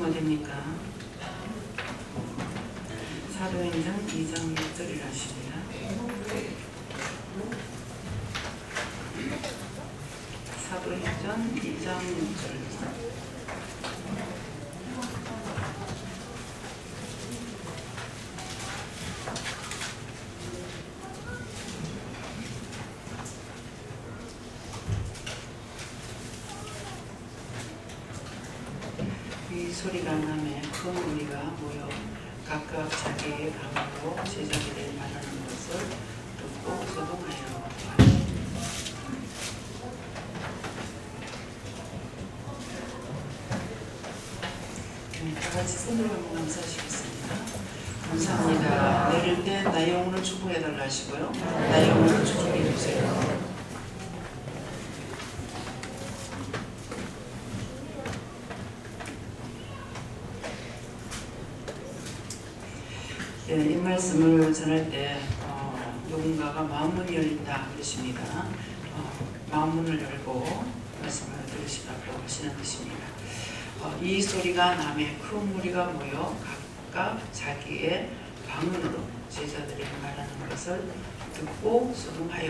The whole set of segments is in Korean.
뭐 됩니까? 사도행전 2장 6절이라 하십니다. 사도행전 2장 6절. 이 소리가 나매 큰 무리가 모여 각각 자기의 방으로 제자들이 말하는 것을 듣고 소동하여 다 같이 손으로 한번 감사하시겠습니다. 감사합니다. 내릴 때 나의 영혼을 축복해달라 하시고요. 나의 영혼을 축복해주세요. 이 말씀을 전할 때 누군가가 마음문이 열린다 그러십니다. 마음문을 열고 말씀을 들으시라고 하시는 뜻입니다. 이 소리가 남의 큰 무리가 모여 각각 자기의 방언으로 제자들이 말하는 것을 듣고 소동하여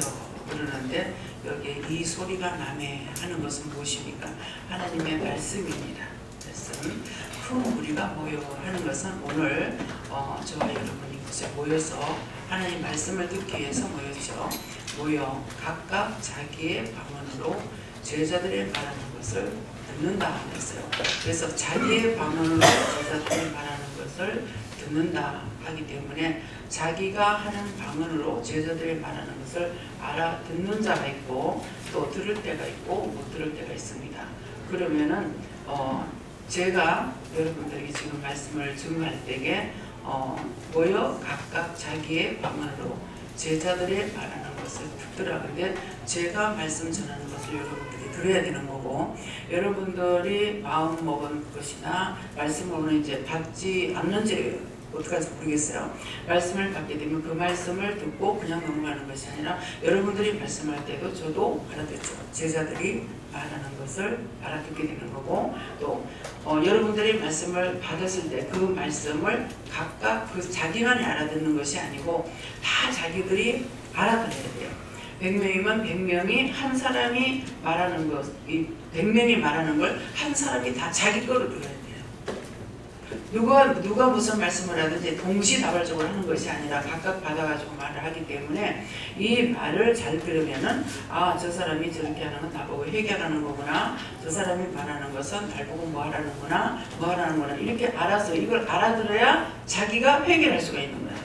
그러는데 여기에 이 소리가 남의 하는 것은 무엇입니까? 하나님의 말씀입니다. 말씀. 큰 무리가 모여 하는 것은 오늘 저와 여러분이 이곳에 모여서 하나님 말씀을 듣기 위해서 모였죠. 모여 각각 자기의 방언으로 제자들의 말하는 것을 듣는다 했어요. 그래서 자기의 방언으로 제자들이 말하는 것을 듣는다 하기 때문에 자기가 하는 방언으로 제자들이 말하는 것을 알아듣는 자가 있고 또 들을 때가 있고 못 들을 때가 있습니다. 그러면은 제가 여러분들에게 지금 말씀을 증거할 때에 모여 각각 자기의 방언으로 제자들의 말하는 것을 듣더라. 근데 제가 말씀 전하는 것을 여러분들이 들어야 되는 거고, 여러분들이 마음 먹은 것이나 말씀으로는 이제 받지 않는지 어떡할지 모르겠어요. 말씀을 받게 되면 그 말씀을 듣고 그냥 넘어가는 것이 아니라 여러분들이 말씀할 때도 저도 알아듣죠. 제자들이 말하는 것을 알아듣게 되는 거고, 또 여러분들이 말씀을 받았을 때 그 말씀을 각각 그 자기만이 알아듣는 것이 아니고 다 자기들이 알아들어야 돼요. 100명이면 100명이 한 사람이 말하는 것, 이 100명이 말하는 걸 한 사람이 다 자기 거로 들어야 돼요. 누가 무슨 말씀을 하든지 동시다발적으로 하는 것이 아니라 각각 받아가지고 말을 하기 때문에 이 말을 잘 들으면은 저 사람이 저렇게 하는 건 나보고 회개하라는 거구나, 저 사람이 말하는 것은 날 보고 뭐 하라는구나 이렇게 알아서 이걸 알아들어야 자기가 회개할 수가 있는 거예요.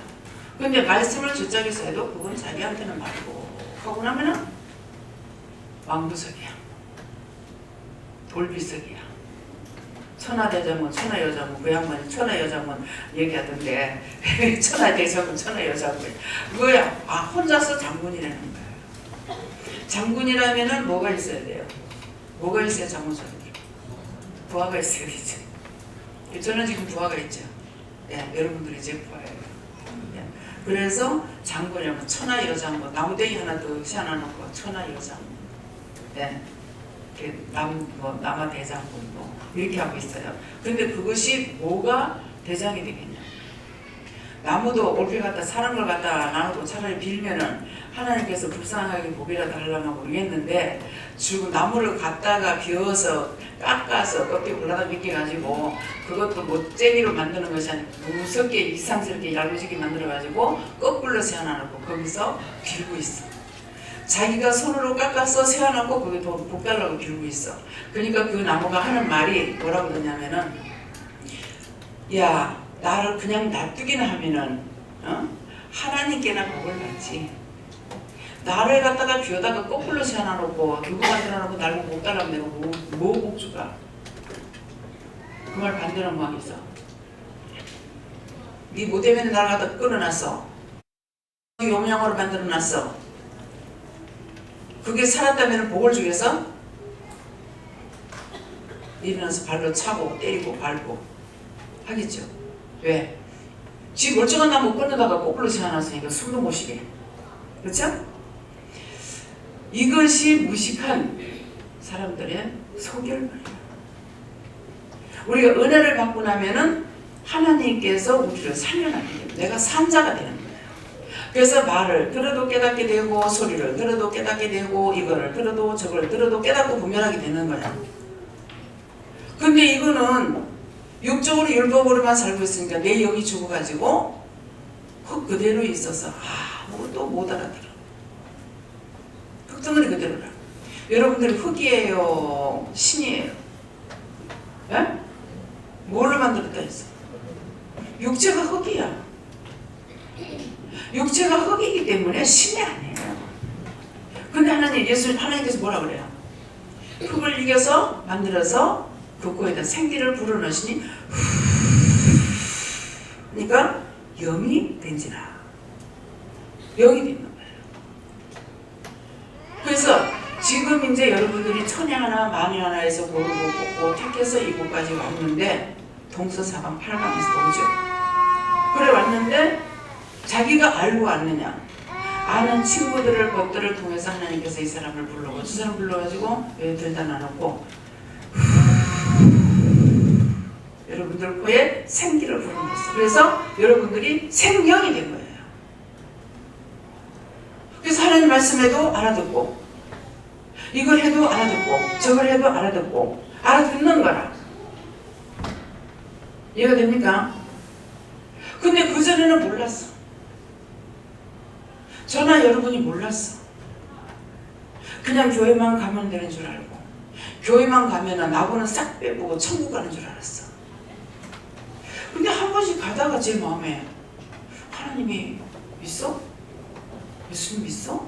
근데 말씀을 주짝에서 해도 그건 자기한테는 말이고 하고 나면은 왕부석이야, 돌비석이야. 천하대자문, 천하여자문, 그 양반이 천하여자문 얘기하던데 천하대자문, 천하여자문 뭐야? 혼자서 장군이라는 거예요. 장군이라면은 뭐가 있어야 돼요? 뭐가 있어야 장군처럼? 부하가 있어야 되죠. 저는 지금 부하가 있죠. 여러분들이 제 부하예요. 그래서 장군이라면 천하여자문, 나무대기 하나 더 세워놓고 천하여자문. 남아대장군 이렇게 하고 있어요. 근데 그것이 뭐가 대장이 되겠냐? 나무도 올게 갖다 사는 걸 갖다 나누고 차라리 빌면은 하나님께서 불쌍하게 복이라도 하려고 모르겠는데, 지금 나무를 갖다가 비워서 깎아서 껍데기 골라다 벗겨가지고 그것도 못쟁이로 만드는 것이 아니고 무섭게 이상스럽게 얇으시게 만들어가지고 거꾸로 세워놓고 거기서 빌고 있어. 자기가 손으로 깎아서 세워놓고 거기 복 달라고 빌고 있어. 그러니까 그 나무가 하는 말이 뭐라고 그러냐면은, 야, 나를 그냥 놔두기나 하면은 하나님께나 복을 받지. 나를 갖다가 비워다가 거꾸로 세워놓고 누구 만들어놓고 날 복 달라고 내가 뭐 복주가? 그 말 반대로 뭐 하겠어? 네 모대면에 나를 갖다 끌어놨어. 용량으로 만들어놨어. 그게 살았다면 복을 주겠어? 일어나서 발로 차고 때리고 밟고 하겠죠. 왜? 지 멀쩡한 나무 끊어다가 거꾸로 세워놨으니까 숨도 못 쉬게. 그렇죠? 이것이 무식한 사람들의 소결말이에요. 우리가 은혜를 받고 나면은 하나님께서 우리를 살려나게 됩니다. 내가 산자가 되는 거예요. 그래서 말을 들어도 깨닫게 되고 소리를 들어도 깨닫게 되고 이거를 들어도 저걸 들어도 깨닫고 분별하게 되는 거야. 근데 이거는 육적으로 율법으로만 살고 있으니까 내 영이 죽어가지고 흙 그대로 있어서 아무것도 못 알아들어. 흙덩어리 그대로라. 여러분들이 흙이에요? 신이에요? 예? 뭘로 만들었다 했어? 육체가 흙이야. 육체가 흙이기 때문에 신이 아니에요. 근데 하나님께서 뭐라 그래요? 흙을 이겨서 만들어서 그 코에다 생기를 불어넣으시니 그러니까 영이 된지라. 영이 되는 거예요. 그래서 지금 이제 여러분들이 천에 하나 만에 하나에서 고르고 뽑고 택해서 이곳까지 왔는데 동서사방 8강에서 오죠. 그래 왔는데 자기가 알고 왔느냐? 아는 친구들을 것들을 통해서 하나님께서 이 사람을 불러고 저 사람 불러가지고 들다 놔놓고 여러분들 코에 생기를 불어넣었어. 그래서 여러분들이 생명이 된 거예요. 그래서 하나님 말씀해도 알아듣고 이걸 해도 알아듣고 저걸 해도 알아듣고 알아듣는 거라. 이해가 됩니까? 근데 그전에는 몰랐어. 저나 여러분이 몰랐어. 그냥 교회만 가면 되는 줄 알고 교회만 가면 나고는 싹 빼보고 천국 가는 줄 알았어. 근데 한 번씩 가다가 제 마음에 하나님이 있어? 예수님 있어?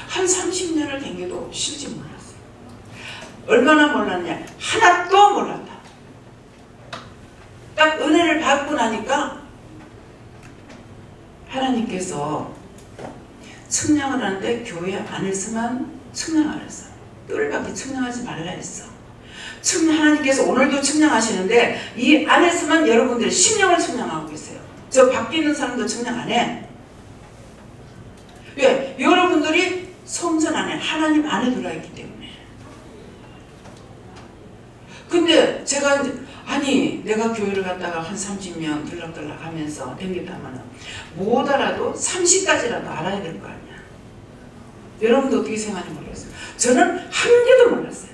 한 30년을 댕겨도 실지 몰랐어. 얼마나 몰랐냐? 하나도 몰랐다. 딱 은혜를 받고 나니까 하나님께서 측량을 하는데 교회 안에서만 측량을 했어. 뜰밖에 측량하지 말라 했어. 하나님께서 오늘도 측량하시는데 이 안에서만 여러분들의 심령을 측량하고 계세요. 저 밖에 있는 사람도 측량 안 해. 왜? 여러분들이 성전 안에 하나님 안에 들어있기 때문에. 근데 제가 내가 교회를 갔다가 한 30년 들락들락 하면서 댕겼다면 못 알아도 30까지라도 알아야 될 거 아니야. 여러분도 어떻게 생각하는지 모르겠어요. 저는 한 개도 몰랐어요.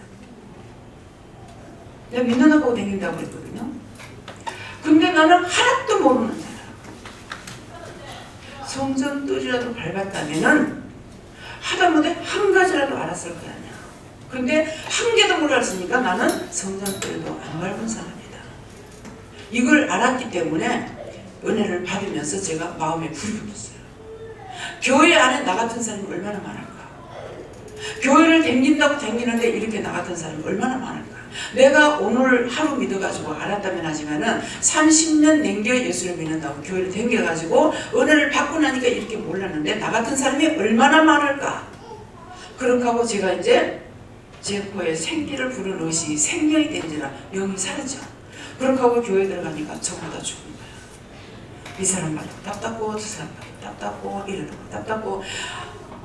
내가 민누나 보고 댕긴다고 그랬거든요. 근데 나는 하나도 모르는 사람. 성전 뜰이라도 밟았다면은 하다못해 한 가지라도 알았을 거 아니야. 근데 한 개도 몰랐으니까 나는 성전 뜰도 안 밟은 사람이다. 이걸 알았기 때문에 은혜를 받으면서 제가 마음에 불이 붙었어요. 교회 안에 나 같은 사람이 얼마나 많을까? 교회를 댕긴다고 댕기는데 이렇게 나 같은 사람이 얼마나 많을까? 내가 오늘 하루 믿어가지고 알았다면 하지만은 30년 남겨 예수를 믿는다고 교회를 댕겨가지고 은혜를 받고 나니까 이렇게 몰랐는데 나 같은 사람이 얼마나 많을까? 그렇게 하고 제가 이제 제 코에 생기를 불어넣으시 생명이 된지라 영이 사라져. 그렇게 하고 교회 들어가니까 전부 다 죽은 거야. 이 사람 말도 답답고 저 사람 말도 답답고 이러고 답답고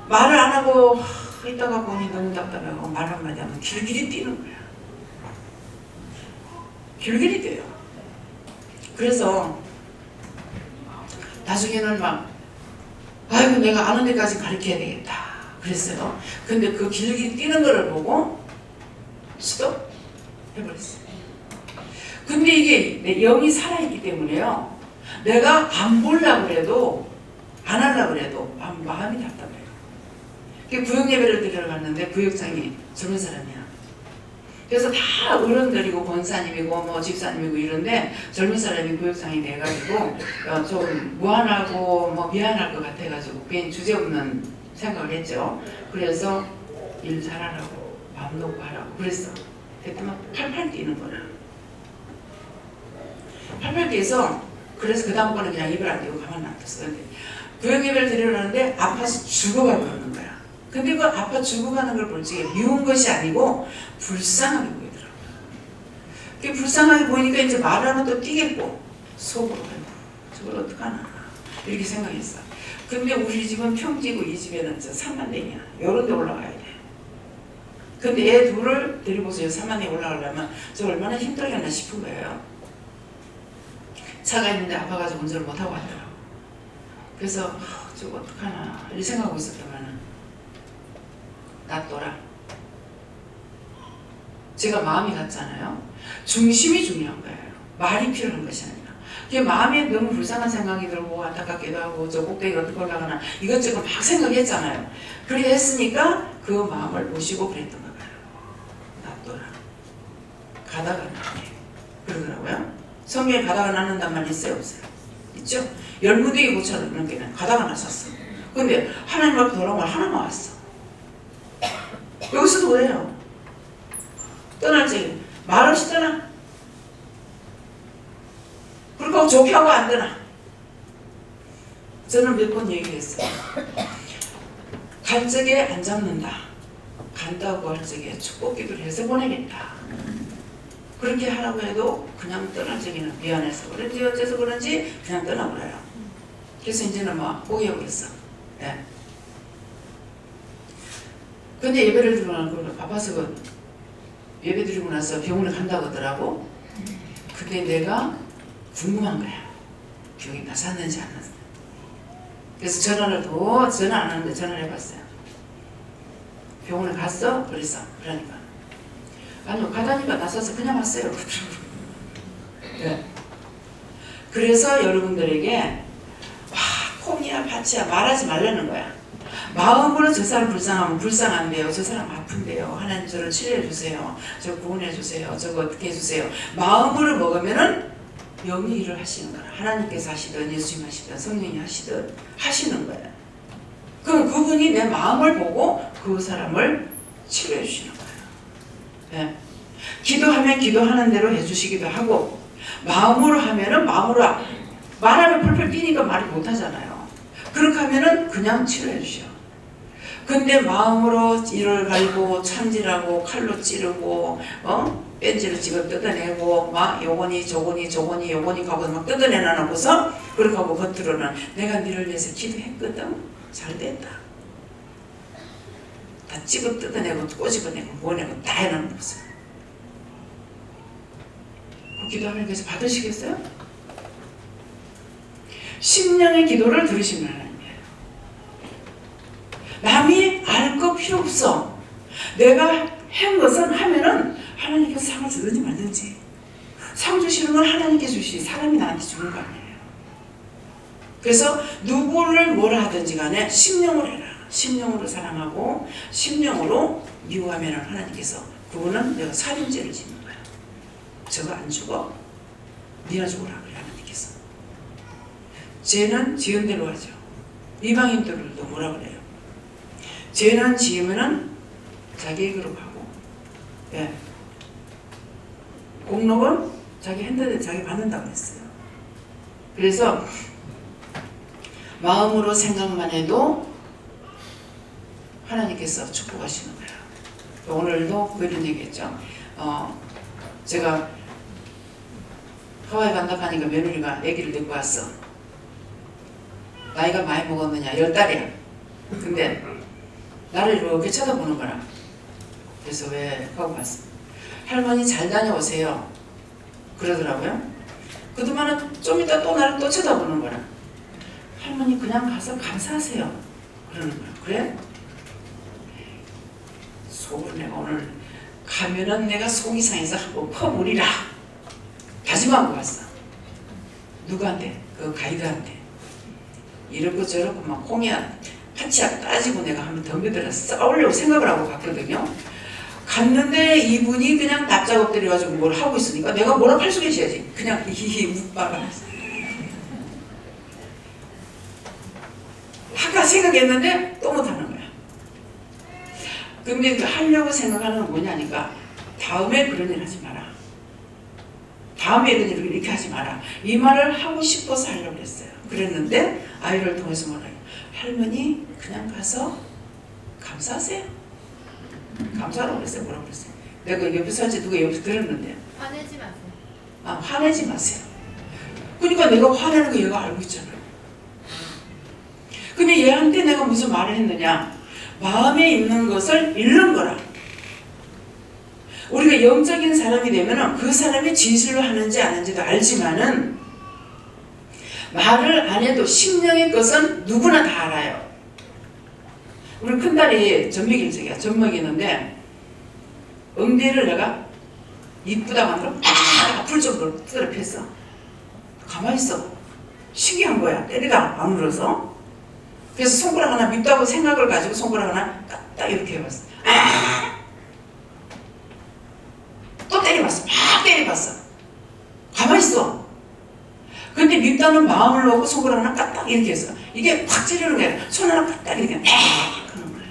말을 안 하고 있다가 보니 너무 답답하고 말 한마디 하면 길길이 뛰는 거야. 길길이 뛰어요. 그래서 나중에는 막 아이고 내가 아는 데까지 가르쳐야 되겠다 그랬어요. 근데 그 길길이 뛰는 거를 보고 스톱 해버렸어요. 근데 이게 내 영이 살아있기 때문에요. 내가 안 보려고 그래도 안 하려고 그래도 마음이 답답해요. 구역 예배를 드리러 갔는데 구역장이 젊은 사람이야. 그래서 다 어른들이고 권사님이고 뭐 집사님이고 이런데 젊은 사람이 구역장이 돼가지고 좀 무안하고 뭐 미안할 것 같아가지고 괜히 주제없는 생각을 했죠. 그래서 일 잘하라고 마음 놓고 하라고 그랬어. 그때만 팔팔 뛰는 거야. 팔팔 뛰어서 그래서 그 다음번에 그냥 입을 안 대고 가만 놔뒀어. 근데 구역 예배를 드리러 가는데 아파서 죽어가고 있는 거야. 근데 그 아파 죽어가는 걸 볼 적에 미운 것이 아니고 불쌍하게 보이더라고요. 그게 불쌍하게 보이니까 이제 말하면 또 뛰겠고 속으로 저걸 어떡하나 이렇게 생각했어. 근데 우리 집은 평지고 이 집에는 저 산만댕이야. 요런 데 올라가야 돼. 근데 애 둘을 데리고서 사만에 올라가려면 저 얼마나 힘들겠나 싶은 거예요. 차가 있는데 아파가지고 운전을 못하고 왔더라고. 그래서 저거 어떡하나 이 생각하고 있었더만은 놔둬라. 제가 마음이 같잖아요. 중심이 중요한 거예요. 말이 필요한 것이 아니라. 그게 마음에 너무 불쌍한 생각이 들고 안타깝기도 하고 저 꼭대기 어떻게 올라가나 이것저것 막 생각했잖아요. 그렇게 했으니까 그 마음을 모시고 그랬던 거예요. 놔둬라. 가다가 나네. 그러더라고요. 성경에 가다가 낳는단 말이 있어요? 없어요? 있죠? 열무대기 고쳐놓는 게는 가다가 났었어. 근데 하나님 앞에 돌아오면 하나만 왔어. 여기서도 그래요. 떠날 적에 말없이 떠나. 그리고 좋게 하고 안 되나. 저는 몇 번 얘기했어요. 간 적에 안 잡는다. 간다고 할 적에 축복기도를 해서 보내겠다. 그렇게 하라고 해도 그냥 떠날 적에는 미안해서 그런지 어째서 그런지 그냥 떠나버려요. 그래서 이제는 막 포기하고 있어. 네. 근데 예배를 드리고 나서 아파서 그 예배 드리고 나서 병원에 간다고 하더라고. 근데 내가 궁금한 거야. 병이 나섰는지 안 나섰는지. 그래서 전화 안 하는데 전화를 해봤어요. 병원에 갔어? 그래서 그러니까 아니요 가다니까 나서서 그냥 왔어요. 네. 그래서 여러분들에게 와 콩이야 밭이야 말하지 말라는 거야. 마음으로 저 사람 불쌍하면 불쌍한데요. 저 사람 아픈데요. 하나님 저를 치료해 주세요. 저 구원해 주세요. 저거 어떻게 해주세요. 마음으로 먹으면은 영이 일을 하시는 거야. 하나님께서 하시든 예수님 하시든 성령이 하시든 하시는 거예요. 그럼 그분이 내 마음을 보고 그 사람을 치료해 주시는 거예요. 네. 기도하면 기도하는 대로 해주시기도 하고 마음으로 하면은 마음으로 말하면 펄펄 뛰니까 말이 못하잖아요. 그렇게 하면은 그냥 치료해 주셔. 근데 마음으로 이를 갈고 참질하고 칼로 찌르고 뺀지를 집어 뜯어내고 막 요거니 저거니 요거니 하고 막 뜯어내놔놓고서 그렇게 하고 겉으로는 내가 너를 위해서 기도했거든. 잘 됐다. 다 집어 뜯어내고 꼬집어내고 뭐내고 다 해놓는 거죠. 그 기도 하나님께서 받으시겠어요? 심령의 기도를 들으시면 하나님이에요. 남이 알 거 필요 없어. 내가 한 것은 하면은 하나님께서 상을 주든지 말든지. 상 주시는 건 하나님께 주시, 사람이 나한테 주는 거 아니에요. 그래서 누구를 뭐라 하든지 간에 심령으로 해라. 심령으로 사랑하고 심령으로 미워하면 하나님께서 그거는 내가 살인죄를 짓는 거야. 저거 안 죽어? 니나 죽어라 그래 하나님께서. 죄는 지은 대로 하죠. 이방인들도 뭐라 그래요? 죄는 지으면은 자기에게로 가고, 예. 공로는 자기 핸드에 자기 받는다고 했어요. 그래서 마음으로 생각만 해도 하나님께서 축복하시는 거예요. 오늘도 그런 얘기했죠. 제가 하와이 간다 하니까 며느리가 아기를 데리고 왔어. 나이가 많이 먹었느냐? 10달이야. 근데 나를 이렇게 쳐다보는 거라. 그래서 왜? 하고 봤어. 할머니 잘 다녀오세요. 그러더라고요. 그동안은 좀 이따 또 나를 또 쳐다보는 거라. 할머니 그냥 가서 감사하세요. 그러는 거야. 그래? 속으로 내가 오늘 가면은 내가 속이 상해서 한번 퍼부리라. 다짐하고 왔어. 누구한테? 그 가이드한테. 이렇고 저렇고 막 콩이야 파치야 따지고 내가 한번 덤벼들어 싸우려고 생각을 하고 갔거든요. 갔는데 이분이 그냥 납작 엎드려가지고 뭘 하고 있으니까 내가 뭐라고 할 수가 있어야지. 그냥 히히 웃다가 아까 생각했는데 또 못하는 거야. 근데 하려고 생각하는 건 뭐냐니까 다음에 그런 일 하지 마라. 다음에 이런 일을 이렇게 하지 마라. 이 말을 하고 싶어서 하려고 했어요. 그랬는데 아이를 통해서 뭐라요? 할머니 그냥 가서 감사하세요. 감사하라고 그랬어요. 뭐라고 그랬어요? 내가 옆에서 할지 누가 옆에서 들었는데 화내지 마세요. 화내지 마세요. 그러니까 내가 화내는 거 얘가 알고 있잖아요. 근데 얘한테 내가 무슨 말을 했느냐? 마음에 있는 것을 잃는 거라. 우리가 영적인 사람이 되면은 그 사람이 진실로 하는지 아닌지도 알지만은 말을 안 해도 심령의 것은 누구나 다 알아요. 우리 큰딸이 젖먹이적이야. 젖먹이는데 응대를 내가 이쁘다고 하면 팍 아플 정도로 두드려 팼어. 가만히 있어. 신기한 거야. 때리다 안 울어서. 그래서 손가락 하나 밉다고 생각을 가지고 손가락 하나 딱 이렇게 해봤어. 또 때려봤어. 막 때려봤어. 가만히 있어. 근데 밉다는 마음을 놓고 손가락 하나 까딱 이렇게 했어. 이게 확 찌르는 게 아니라 손 하나 까딱 이렇게 하는 거예요.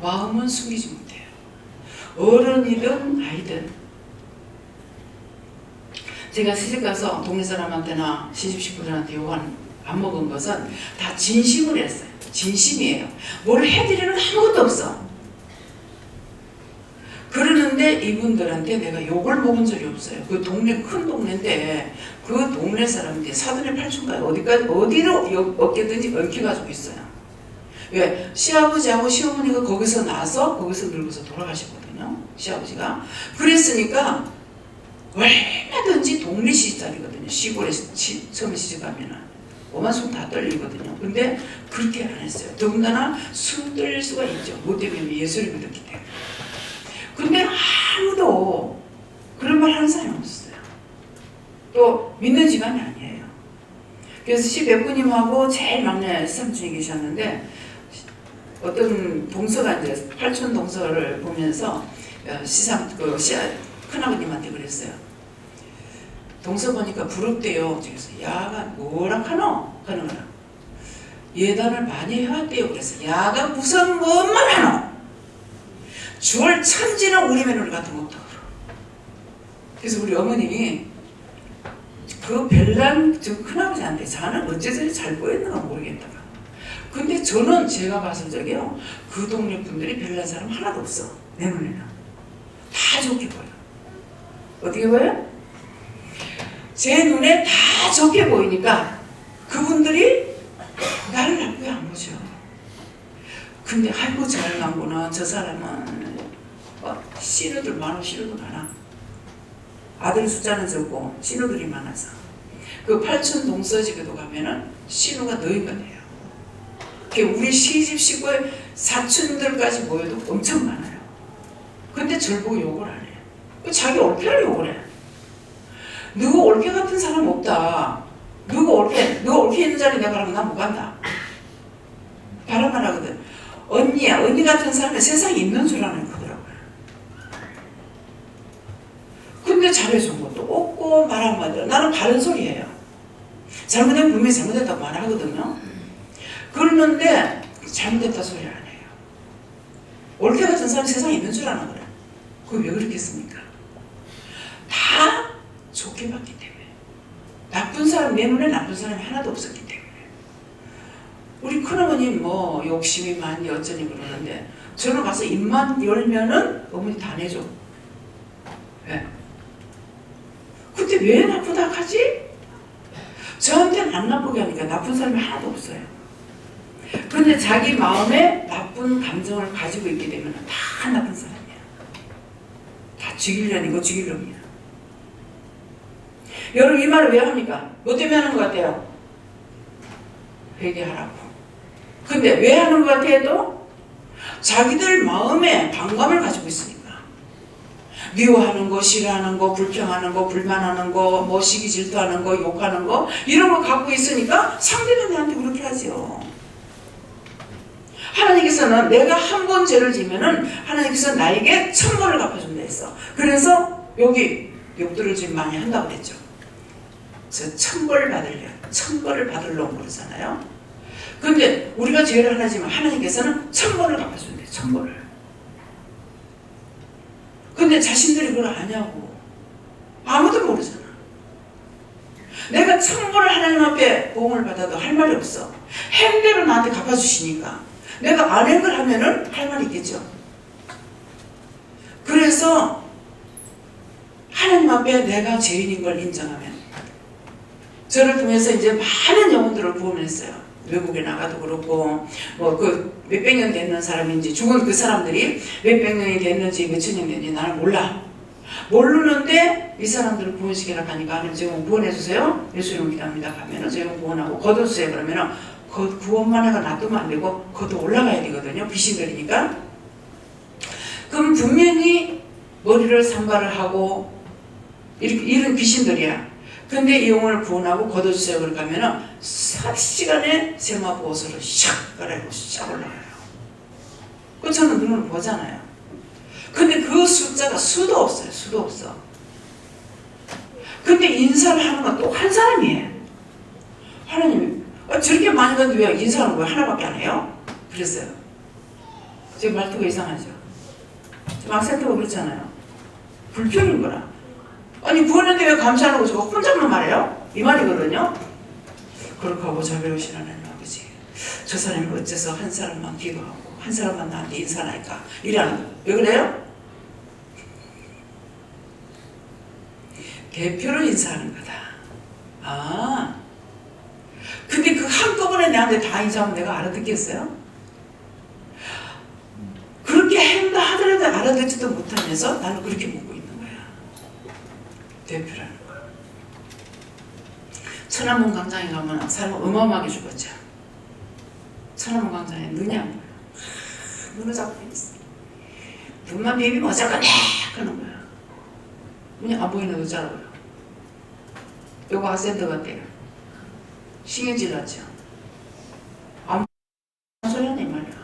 마음은 숨기지 못해요. 어른이든 아이든. 제가 시집가서 동네 사람한테나 시집식구들한테 요구한 안 먹은 것은 다 진심을 했어요. 진심이에요. 뭘 해드리는 아무것도 없어. 그러는데 이분들한테 내가 욕을 먹은 적이 없어요. 그 동네 큰 동네인데 그 동네 사람들이 사돈의 팔촌가에 어디로 어깨든지 얽혀가지고 있어요. 왜? 시아버지하고 시어머니가 거기서 나서 거기서 늙어서 돌아가셨거든요. 시아버지가. 그랬으니까 얼마든지 동네 시집살이거든요. 시골에 처음에 시집가면은 오만손 다 떨리거든요. 근데 그렇게 안 했어요. 더군다나 숨 떨릴 수가 있죠. 뭐 때문에? 예수를 믿었기 때문에. 근데 아무도 그런 말 하는 사람이 없었어요. 또 믿는 집안이 아니에요. 그래서 시베프님하고 제일 막내 삼촌이 계셨는데 어떤 동서가 이제 팔촌 동서를 보면서 큰아버님한테 그랬어요. 동서 보니까 부럽대요. 그래서 야가 뭐라 하노? 하는 거라. 예단을 많이 해왔대요. 그래서 야가 무슨 뭔말 하노? 주얼 천지는 우리 며느리 같은 거 없다고. 그래서 우리 어머님이 그 별난 저 큰아버지한테 자는 어째서 잘 보였는가 모르겠다. 근데 저는 제가 봤을 적에요. 그 동네 분들이 별난 사람 하나도 없어. 내 눈에는. 다 좋게 보여. 어떻게 보여? 제 눈에 다 좋게 보이니까 그분들이 나를 나쁘게 안 보죠. 근데 아이고 잘난구나. 저 사람은 신우들 많아. 신우들 많아. 아들 숫자는 적고 신우들이 많아서 그 팔촌 동서집에도 가면은 신우가 너희만해요. 우리 시집 식구의 사촌들까지 모여도 엄청 많아요. 근데 절 보고 욕을 안 해요. 자기 올케를 욕을 해. 누구 올케 같은 사람 없다. 누구 올케 있는 자리 내가 가면 난 못 간다. 바람만 하거든. 언니 같은 사람은 세상에 있는 줄 아는 거더라고요. 근데 잘해준 것도 없고 말 한마디로 나는 바른 소리예요. 잘못하면 분명히 잘못했다고 말하거든요. 그러는데 잘못했다 소리 안 해요. 올케 같은 사람이 세상에 있는 줄 아는 거래. 그게 왜 그렇겠습니까? 다 좋게 봤기 때문에. 나쁜 사람, 내 눈에 나쁜 사람이 하나도 없었기 때문에. 우리 큰어머님 뭐 욕심이 많이 어쩌니 그러는데 저는 가서 입만 열면은 어머니 다 내줘. 왜? 근데 왜 나쁘다 하지? 저한테는 안 나쁘게 하니까 나쁜 사람이 하나도 없어요. 그런데 자기 마음에 나쁜 감정을 가지고 있게 되면 다 나쁜 사람이야. 다 죽이려는 거 죽이려니야. 여러분 이 말을 왜 합니까? 뭐 때문에 하는 것 같아요? 회개하라고. 근데 왜 하는 것 같아도? 자기들 마음에 반감을 가지고 있으니까. 미워하는 거, 싫어하는 거, 불평하는 거, 불만하는 거, 뭐 시기 질투하는 거, 욕하는 거 이런 거 갖고 있으니까 상대가 나한테 그렇게 하죠. 하나님께서는 내가 한 번 죄를 지면은 하나님께서 나에게 1000번을 갚아준다 했어. 그래서 여기 욕들을 지금 많이 한다고 그랬죠. 저 1000벌 받으려 1000벌을 받으려고 그러잖아요. 근데 우리가 죄를 하나 지면 하나님께서는 1000번을 갚아준대. 1000번을. 근데 자신들이 그걸 아냐고. 아무도 모르잖아. 내가 1000번을 하나님 앞에 보응을 받아도 할 말이 없어. 한 대로 나한테 갚아주시니까. 내가 안 한 걸 하면은 할 말이 있겠죠. 그래서 하나님 앞에 내가 죄인인 걸 인정하면 저를 통해서 이제 많은 영혼들을 구원했어요. 외국에 나가도 그렇고 뭐 그 몇백 년 됐는 사람인지 죽은 그 사람들이 몇백 년이 됐는지 몇천 년 됐는지 나는 몰라. 모르는데 이 사람들을 구원시키라 하니까 하나님 저 영혼 구원해주세요. 예수님 기도합니다. 가면은 저 영혼 구원하고 거둬주세요. 그러면은 그 구원만 해가 놔두면 안 되고 거둬 올라가야 되거든요. 귀신들이니까. 그럼 분명히 머리를 산발을 하고 이런 귀신들이야. 근데 이 영혼을 구원하고 거둬주세요. 그렇게 하면은 4시간에 세마포 옷으로 샥 갈아입고 샥 올라가요. 그 저는 눈으로 보잖아요. 근데 그 숫자가 수도 없어요. 수도 없어. 근데 인사를 하는 건 또 한 사람이에요. 하나님 저렇게 많이 갔는데 왜 인사하는 거 하나밖에 안 해요? 그랬어요. 제 말투가 이상하죠. 막센터가 그렇잖아요. 불평인 거라. 아니 구원했는데 왜 감시 안 하고 저거 혼자만 말해요? 이 말이거든요. 그렇게 하고 자비로우신 하나님 아버지, 저 사람이 어째서 한 사람만 기도하고 한 사람만 나한테 인사하니까 이러는 거. 왜 그래요? 대표로 인사하는 거다. 아, 근데 그 한꺼번에 내한테 다 인사하면 내가 알아듣겠어요? 그렇게 한다 하더라도 알아듣지도 못하면서 나는 그렇게 묻고 있는 거야. 대표라는 거. 천안문 광장에 가면 사람 어마어마하게 죽었죠. 천안문 광장에 눈이 안 보여. 눈을 잡고 있어. 눈만 비비면 어쩌거네 하는 거야. 눈이 안 보이는 여자라 보여. 요거 아센트 같대요. 신경질 났죠. 안 보이는 소리 하네 이 말이야.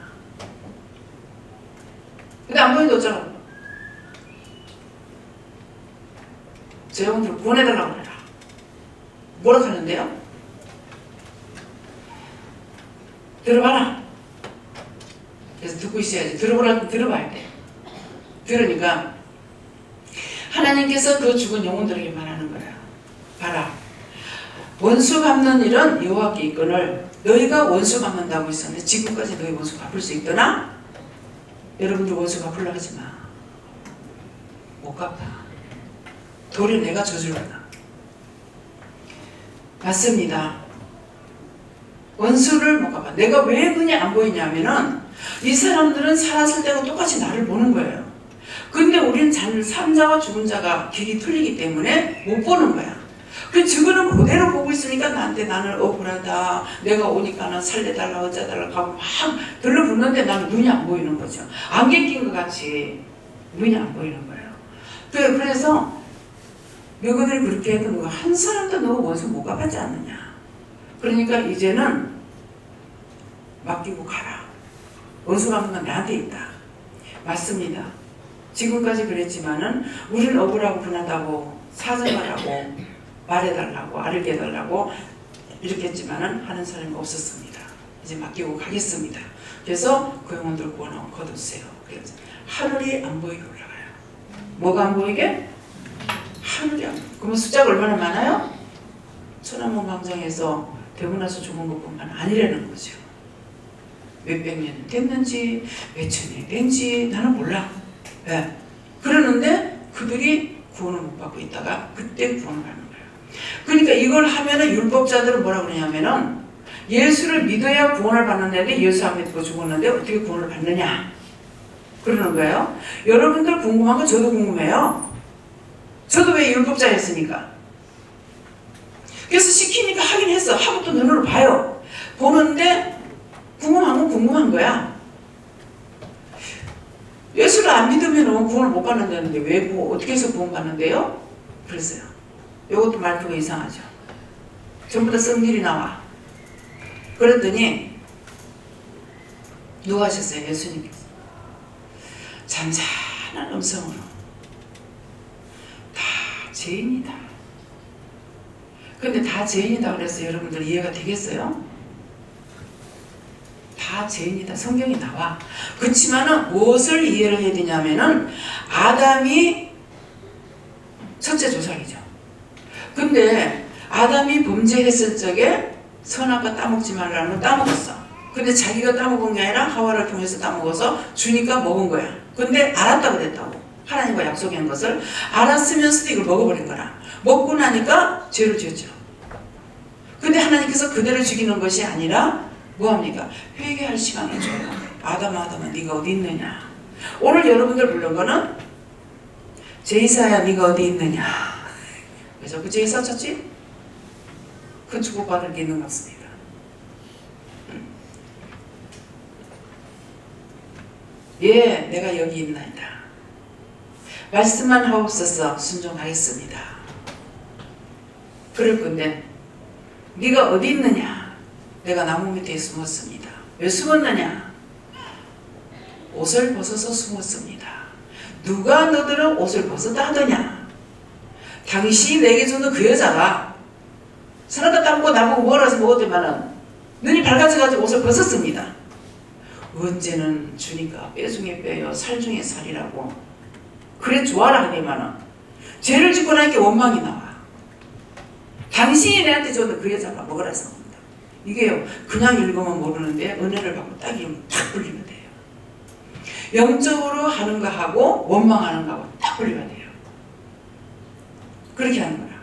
근데 안 보이는데 어쩌라고. 저 영혼들 구원해달라고 그래라. 뭐라고 하는데요? 들어봐라. 그래서 듣고 있어야지. 들어봐야 돼. 들으니까 하나님께서 그 죽은 영혼들에게 말하는 거야. 봐라. 원수 갚는 일은 여호와께 있거늘 너희가 원수 갚는다고 했었는데 지금까지 너희 원수 갚을 수 있더나? 여러분들 원수 갚으려고 하지 마. 못 갚아. 도리어 내가 저주르다. 맞습니다. 원수를 못 갚아. 내가 왜 눈이 안 보이냐면은 이 사람들은 살았을 때와 똑같이 나를 보는 거예요. 근데 우리는 산자와 죽은 자가 길이 틀리기 때문에 못 보는 거야. 그 저거는 그대로 보고 있으니까 나는 억울하다. 내가 오니까는 살려달라 어쩌달라 하고 막 들러붙는데 나는 눈이 안 보이는 거죠. 안개 낀 것 같이 눈이 안 보이는 거예요. 그래서 너희들이 그렇게 해도 누가 한 사람도 너 원수 못 갚았지 않느냐. 그러니까 이제는 맡기고 가라. 원수 갚는 건 나한테 있다. 맞습니다. 지금까지 그랬지만은 우리는 억울하고 분하다고 사정하라고 말해달라고 알게 해달라고 이렇게 했지만은 하는 사람이 없었습니다. 이제 맡기고 가겠습니다. 그래서 그 영혼들 구원하고 거두세요. 그래서 하늘이 안 보이게 올라가요. 뭐가 안 보이게? 하늘이 안 보이게. 그러면 숫자가 얼마나 많아요? 천안문 광장에서 되고 나서 죽은 것뿐만 아니라는 거죠. 몇백 년 됐는지 몇천 년 된지 나는 몰라. 네. 그러는데 그들이 구원을 못 받고 있다가 그때 구원을 받는 거예요. 그러니까 이걸 하면은 율법자들은 뭐라 그러냐면은 예수를 믿어야 구원을 받는데 예수 안 믿고 죽었는데 어떻게 구원을 받느냐 그러는 거예요. 여러분들 궁금한 거 저도 궁금해요. 저도 왜 율법자였으니까. 그래서 시키니까 하긴 했어. 하고 또 눈으로 봐요. 보는데 궁금한 건 궁금한 거야. 예수를 안 믿으면 구원을 못 받는다는데 왜 어떻게 해서 구원 받는데요? 그랬어요. 이것도 말투가 이상하죠. 전부 다 성질이 나와. 그랬더니 누가 하셨어요? 예수님께서 잔잔한 음성으로 다 죄인이다. 근데 다 죄인이다 그래서 여러분들 이해가 되겠어요? 다 죄인이다. 성경이 나와. 그렇지만은 무엇을 이해를 해야 되냐면은 아담이 첫째 조상이죠. 근데 아담이 범죄했을 적에 선악과 따먹지 말라는 건 따먹었어. 근데 자기가 따먹은 게 아니라 하와를 통해서 따먹어서 주니까 먹은 거야. 근데 알았다 그랬다고. 하나님과 약속한 것을 알았으면서도 이걸 먹어버린 거라. 먹고 나니까 죄를 지었죠. 근데 하나님께서 그대로 죽이는 것이 아니라 뭐합니까? 회개할 시간을 줘요. 아담아 네가 어디 있느냐. 오늘 여러분들 부른 거는 제이사야 네가 어디 있느냐. 그래서 그 제이사 쳤지? 그 축복받을 게 있는 것 같습니다. 예, 내가 여기 있나이다. 말씀만 하옵소서 순종하겠습니다. 그럴 건데 네가 어디 있느냐? 내가 나무 밑에 숨었습니다. 왜 숨었느냐? 옷을 벗어서 숨었습니다. 누가 너들은 옷을 벗었다 하더냐? 당신이 내게 주는 그 여자가 선악과 땅고 나보고 뭐라서 먹었더니만은 눈이 밝아져가지고 옷을 벗었습니다. 언제는 주니까 뼈 중에 뼈요 살 중에 살이라고 그래 좋아라 하니만은 죄를 짓고 나니까 원망이 나와. 당신이 내한테 줬는 그 여자가 먹으라서 먹는다. 이게요 그냥 읽으면 모르는데 은혜를 받고 딱 읽으면 딱 풀리면 돼요. 영적으로 하는 거하고 원망하는 거하고 딱 풀리면 돼요. 그렇게 하는 거야.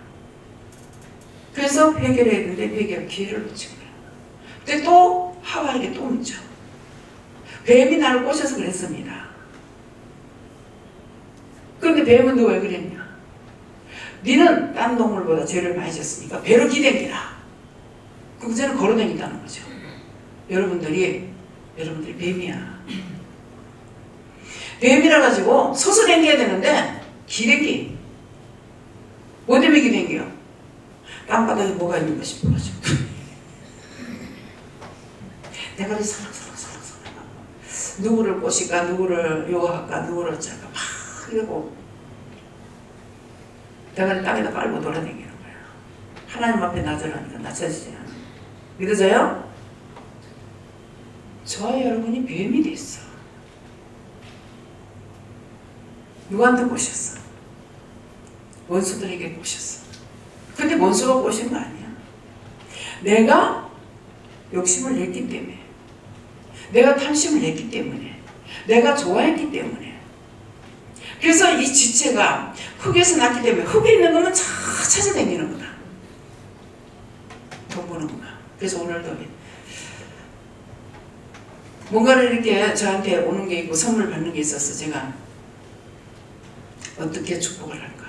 그래서 회개를 했는데 회개가 기회를 놓친 거야. 근데 또 하와에게 또 묻죠. 뱀이 나를 꼬셔서 그랬습니다. 그런데 뱀은 너 왜 그랬냐? 니는 딴 동물보다 죄를 많이 졌으니까 배로 기댕기라. 그전에 걸어다닌다는 거죠. 여러분들이 뱀이야. 뱀이라 가지고 서서 댕겨야 되는데 기댕기. 뭐 때문에 기댕겨요? 땅바닥에 뭐가 있는 것이 싶어가지고 내가 살랑살랑 누구를 꼬실까 누구를 요구할까 누구를 어쩔까 막 이러고 내가 땅에다 깔고 돌아다니는 거야. 하나님 앞에 나서라니까 낮춰지지 않아. 믿어져요? 저와 여러분이 뱀이 됐어. 누구한테 꼬셨어? 원수들에게 꼬셨어. 근데 원수가 꼬신 거 아니야. 내가 욕심을 냈기 때문에, 내가 탐심을 냈기 때문에, 내가 좋아했기 때문에. 그래서 이 지체가 흙에서 났기 때문에 흙에 있는 것만 찾아다니는 거다. 돈 버는 거야. 그래서 오늘도 뭔가를 이렇게 저한테 오는 게 있고 선물 받는 게 있어서 제가 어떻게 축복을 할까?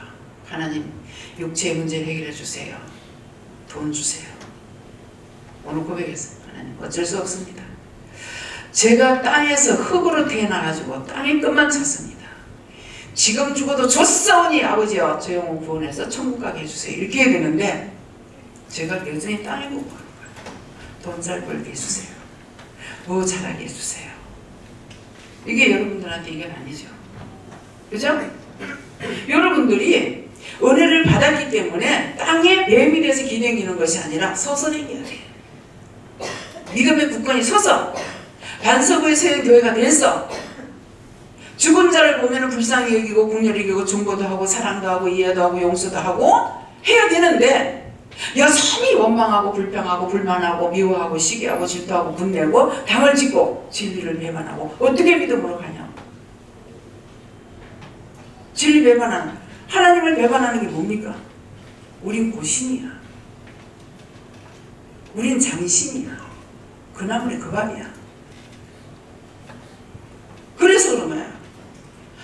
하나님, 육체의 문제를 해결해 주세요. 돈 주세요. 오늘 고백했어요. 하나님, 어쩔 수 없습니다. 제가 땅에서 흙으로 태어나가지고 땅의 끝만 찾습니다. 지금 죽어도 좋사오니 아버지여 저 영혼 구원해서 천국 가게 해주세요. 이렇게 해야 되는데 제가 여전히 땅에 못 가는 거예요. 돈 잘 벌게 해주세요. 뭐 잘하게 해주세요. 이게 여러분들한테 이게 아니죠. 그죠? 여러분들이 은혜를 받았기 때문에 땅에 뱀이 돼서 기댕기는 것이 아니라 서서 댕겨야 돼. 믿음의 굳건히 서서 반석을 세운 교회가 됐어. 죽은 자를 보면 불쌍히 여기고 긍휼히 여기고 중보도 하고 사랑도 하고 이해도 하고 용서도 하고 해야 되는데 여전히 원망하고 불평하고 불만하고 미워하고 시기하고 질투하고 분내고 당을 짓고 진리를 배반하고 어떻게 믿음으로 가냐. 진리 배반하는, 하나님을 배반하는 게 뭡니까? 우린 고신이야. 우린 장신이야. 그 나물의 그 밥이야. 그래서 그런 거야.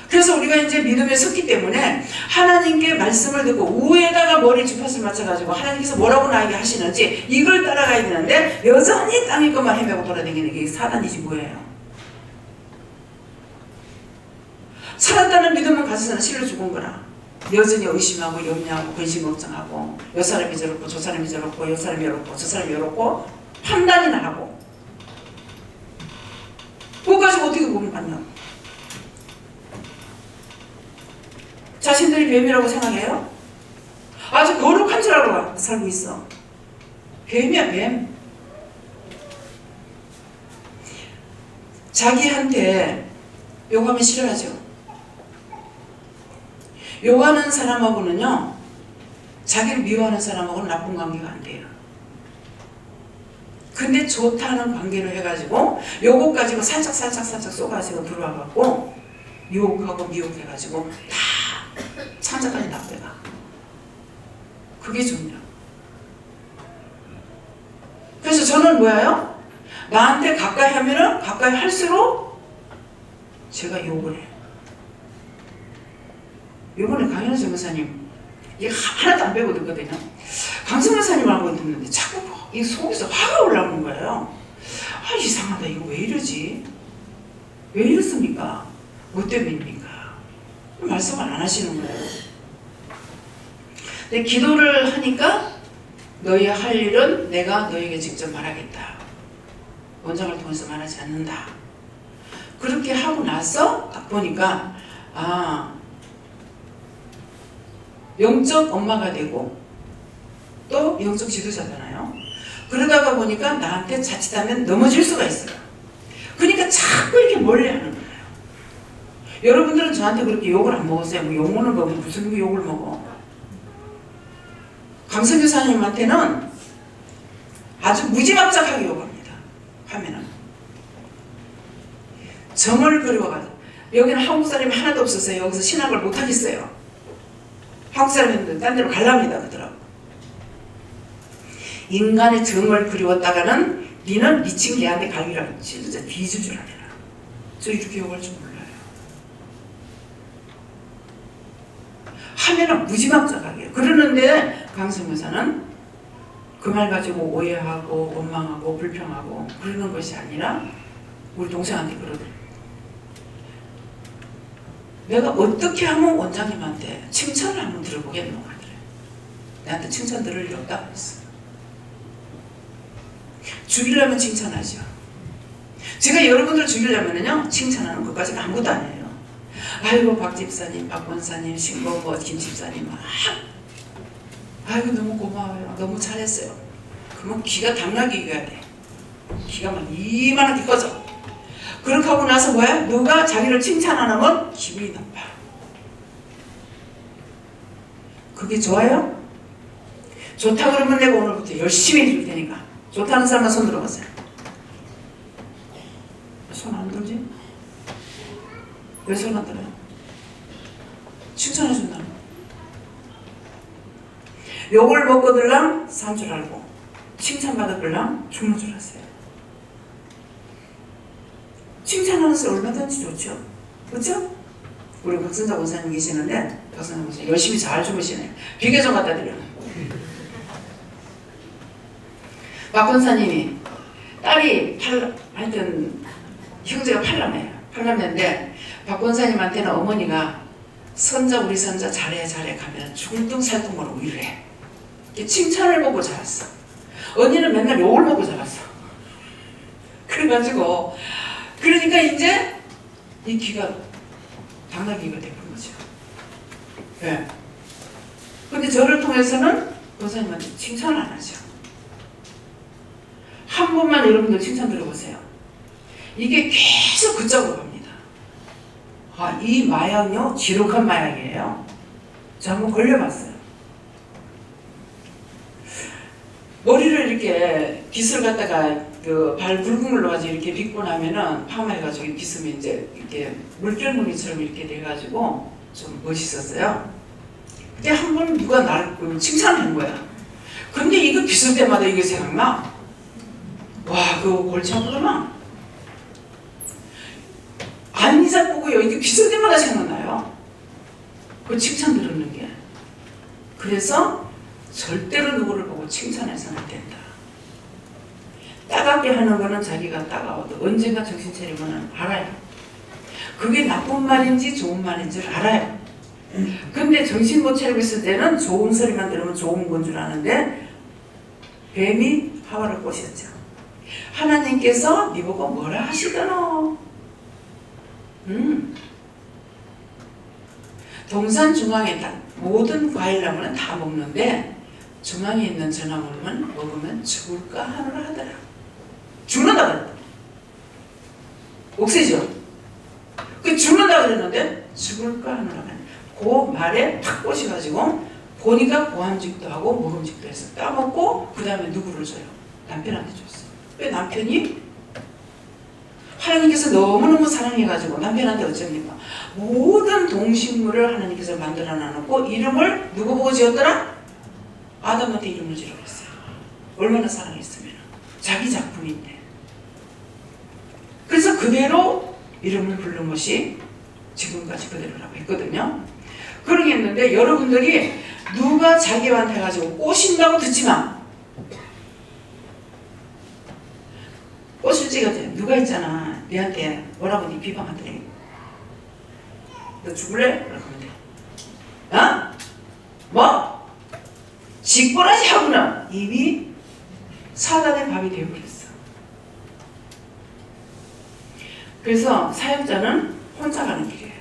그래서 우리가 이제 믿음에 섰기 때문에 하나님께 말씀을 듣고 우에다가 머리 주파수를 맞춰가지고 하나님께서 뭐라고 나에게 하시는지 이걸 따라가야 되는데 여전히 땅의 것만 헤매고 돌아다니는 게 사단이지 뭐예요. 살았다는 믿음은 가져서는 실로 죽은 거라. 여전히 의심하고 염려하고 근심 걱정하고 요 사람이 저렇고 저 사람이 저렇고 요 사람이 저렇고 저 사람이 저렇고 판단이나 하고 그거 가지고 어떻게 구원 받냐고. 자신들이 뱀이라고 생각해요? 아주 거룩한 줄 알고 살고 있어. 뱀이야 뱀. 자기한테 욕하면 싫어하죠. 욕하는 사람하고는요 자기를 미워하는 사람하고는 나쁜 관계가 안 돼요. 근데 좋다는 관계를 해가지고 요거 가지고 살짝 쏘가지고 들어와갖고 유혹하고 미혹해가지고 다 창자까지 납대가. 그게 좋냐. 그래서 저는 뭐예요? 나한테 가까이 하면은 가까이 할수록 제가 욕을 해요. 이번에 강현수 전무사님 이게 하나도 안 배우고 듣거든요. 강성 목사님하고 듣는데 자꾸 이 속에서 화가 올라오는 거예요. 아, 이상하다. 이거 왜 이러지? 왜 이렇습니까? 뭐 때문입니까? 말씀을 안 하시는 거예요. 근데 기도를 하니까 너희 할 일은 내가 너에게 직접 말하겠다. 원장을 통해서 말하지 않는다. 그렇게 하고 나서 딱 보니까 영적 엄마가 되고 또 영적 지도자잖아요. 그러다가 보니까 나한테 자칫하면 넘어질 수가 있어요. 그러니까 자꾸 이렇게 몰래 하는 거예요. 여러분들은 저한테 그렇게 욕을 안 먹었어요. 뭐 욕 먹는 거 무슨 욕을 먹어. 강성교사님한테는 아주 무지막지하게 욕합니다. 하면은 정을 그리워가지고 여기는 한국 사람이 하나도 없었어요. 여기서 신학을 못 하겠어요. 한국 사람인데 딴 데로 갈랍니다 그러더라고. 인간의 정을 그리웠다가는 니는 미친 개한테 갈기라고 진짜 뒤질 줄 알아라. 저 이렇게 욕할 줄 몰라요. 하면은 무지막지하게 그러는데 강성교사는 그 말 가지고 오해하고 원망하고 불평하고 그러는 것이 아니라 우리 동생한테 그러더라고요. 내가 어떻게 하면 원장님한테 칭찬을 한번 들어보겠노 하더래요. 나한테 칭찬 들을 일 없다고 했어. 죽이려면 칭찬하죠. 제가 여러분들 죽이려면요 칭찬하는 것까지는 아무것도 아니에요. 아이고 박 집사님, 박 권사님, 신고모, 김 집사님 아이고 너무 고마워요. 너무 잘했어요. 그러면 귀가 당나귀 익어야 돼. 귀가 막 이만하게 꺼져. 그렇게 하고 나서 뭐야? 누가 자기를 칭찬 안 하면 기분이 나빠. 그게 좋아요? 좋다 그러면 내가 오늘부터 열심히 해줄 테니까. 좋다는 사람만 손 들어보세요. 손 안 들지? 왜 손 안 들어요? 칭찬해준다는 거. 욕을 먹거들랑 산 줄 알고 칭찬받을랑 죽는 줄 아세요. 칭찬하는 수 얼마든지 좋죠. 그렇죠? 우리 박선자 권사님 계시는데 박선자 권사님 열심히 잘 주무시네요. 비계 좀 갖다 드려요. 박 권사님이 딸이 하여튼 형제가 팔남매인데 박 권사님한테는 어머니가 우리 선자 잘해 가면 중등살뚱으로 위로해. 칭찬을 보고 자랐어. 언니는 맨날 욕을 먹고 자랐어. 그래가지고 그러니까 이제 이 귀가 당나귀가 된 거죠. 네. 근데 저를 통해서는 권사님한테 칭찬을 안 하죠. 한 번만 여러분들 칭찬 들어보세요. 이게 계속 그쪽으로 갑니다. 이 마약요 지독한 마약이에요. 저 한번 걸려봤어요. 머리를 이렇게 빗을 갖다가 그 발 굵은 걸로 가지고 이렇게 빗고 나면은 파마해가지고 빗으면 이제 이렇게 물결무늬처럼 이렇게 돼가지고 좀 멋있었어요. 근데 한 번 누가 날 칭찬한 거야. 근데 이거 빗을 때마다 이게 생각나. 와, 그거 골치 아프구나. 안 이자쁘고요. 이게 빗을 때마다 생각나요. 그 칭찬 들었는 게. 그래서 절대로 누구를 보고 칭찬해서는 안 된다. 따갑게 하는 거는 자기가 따가워도 언젠가 정신 차리고는 알아요. 그게 나쁜 말인지 좋은 말인지 알아요. 근데 정신 못 차리고 있을 때는 좋은 소리만 들으면 좋은 건 줄 아는데 뱀이 하와를 꼬셨죠. 하나님께서 네 보고 뭐라 하시더노? 동산 중앙에 모든 과일나무는 다 먹는데 중앙에 있는 저 나무는 먹으면 죽을까 하노라 하더라. 죽는다 그랬다. 옥새죠? 그 죽는다 그랬는데 죽을까 하노라. 그 말에 팍 꼬셔가지고 보니까 고함직도 하고 먹음직도 해서 따먹고 그 다음에 누구를 줘요? 남편한테 줬어. 왜 남편이? 하나님께서 너무너무 사랑해가지고 남편한테 어쩝니까? 모든 동식물을 하나님께서 만들어 놔놓고 이름을 누구 보고 지었더라? 아담한테 이름을 지어줬어요. 얼마나 사랑했으면. 분인데. 그래서 그대로 이름을 부른 것이 지금까지 그대로라고 했거든요. 그러겠는데 여러분들이 누가 자기한테 가지고 꼬신다고 듣지 마. 꼬실지가 돼. 누가 있잖아. 네한테 뭐라고 네 비방하더니 너 죽을래? 그러면 돼. 어? 뭐? 짓꼬라지 하고는 이미 사단의 밥이 되어버렸어. 그래서 사역자는 혼자 가는 길이에요.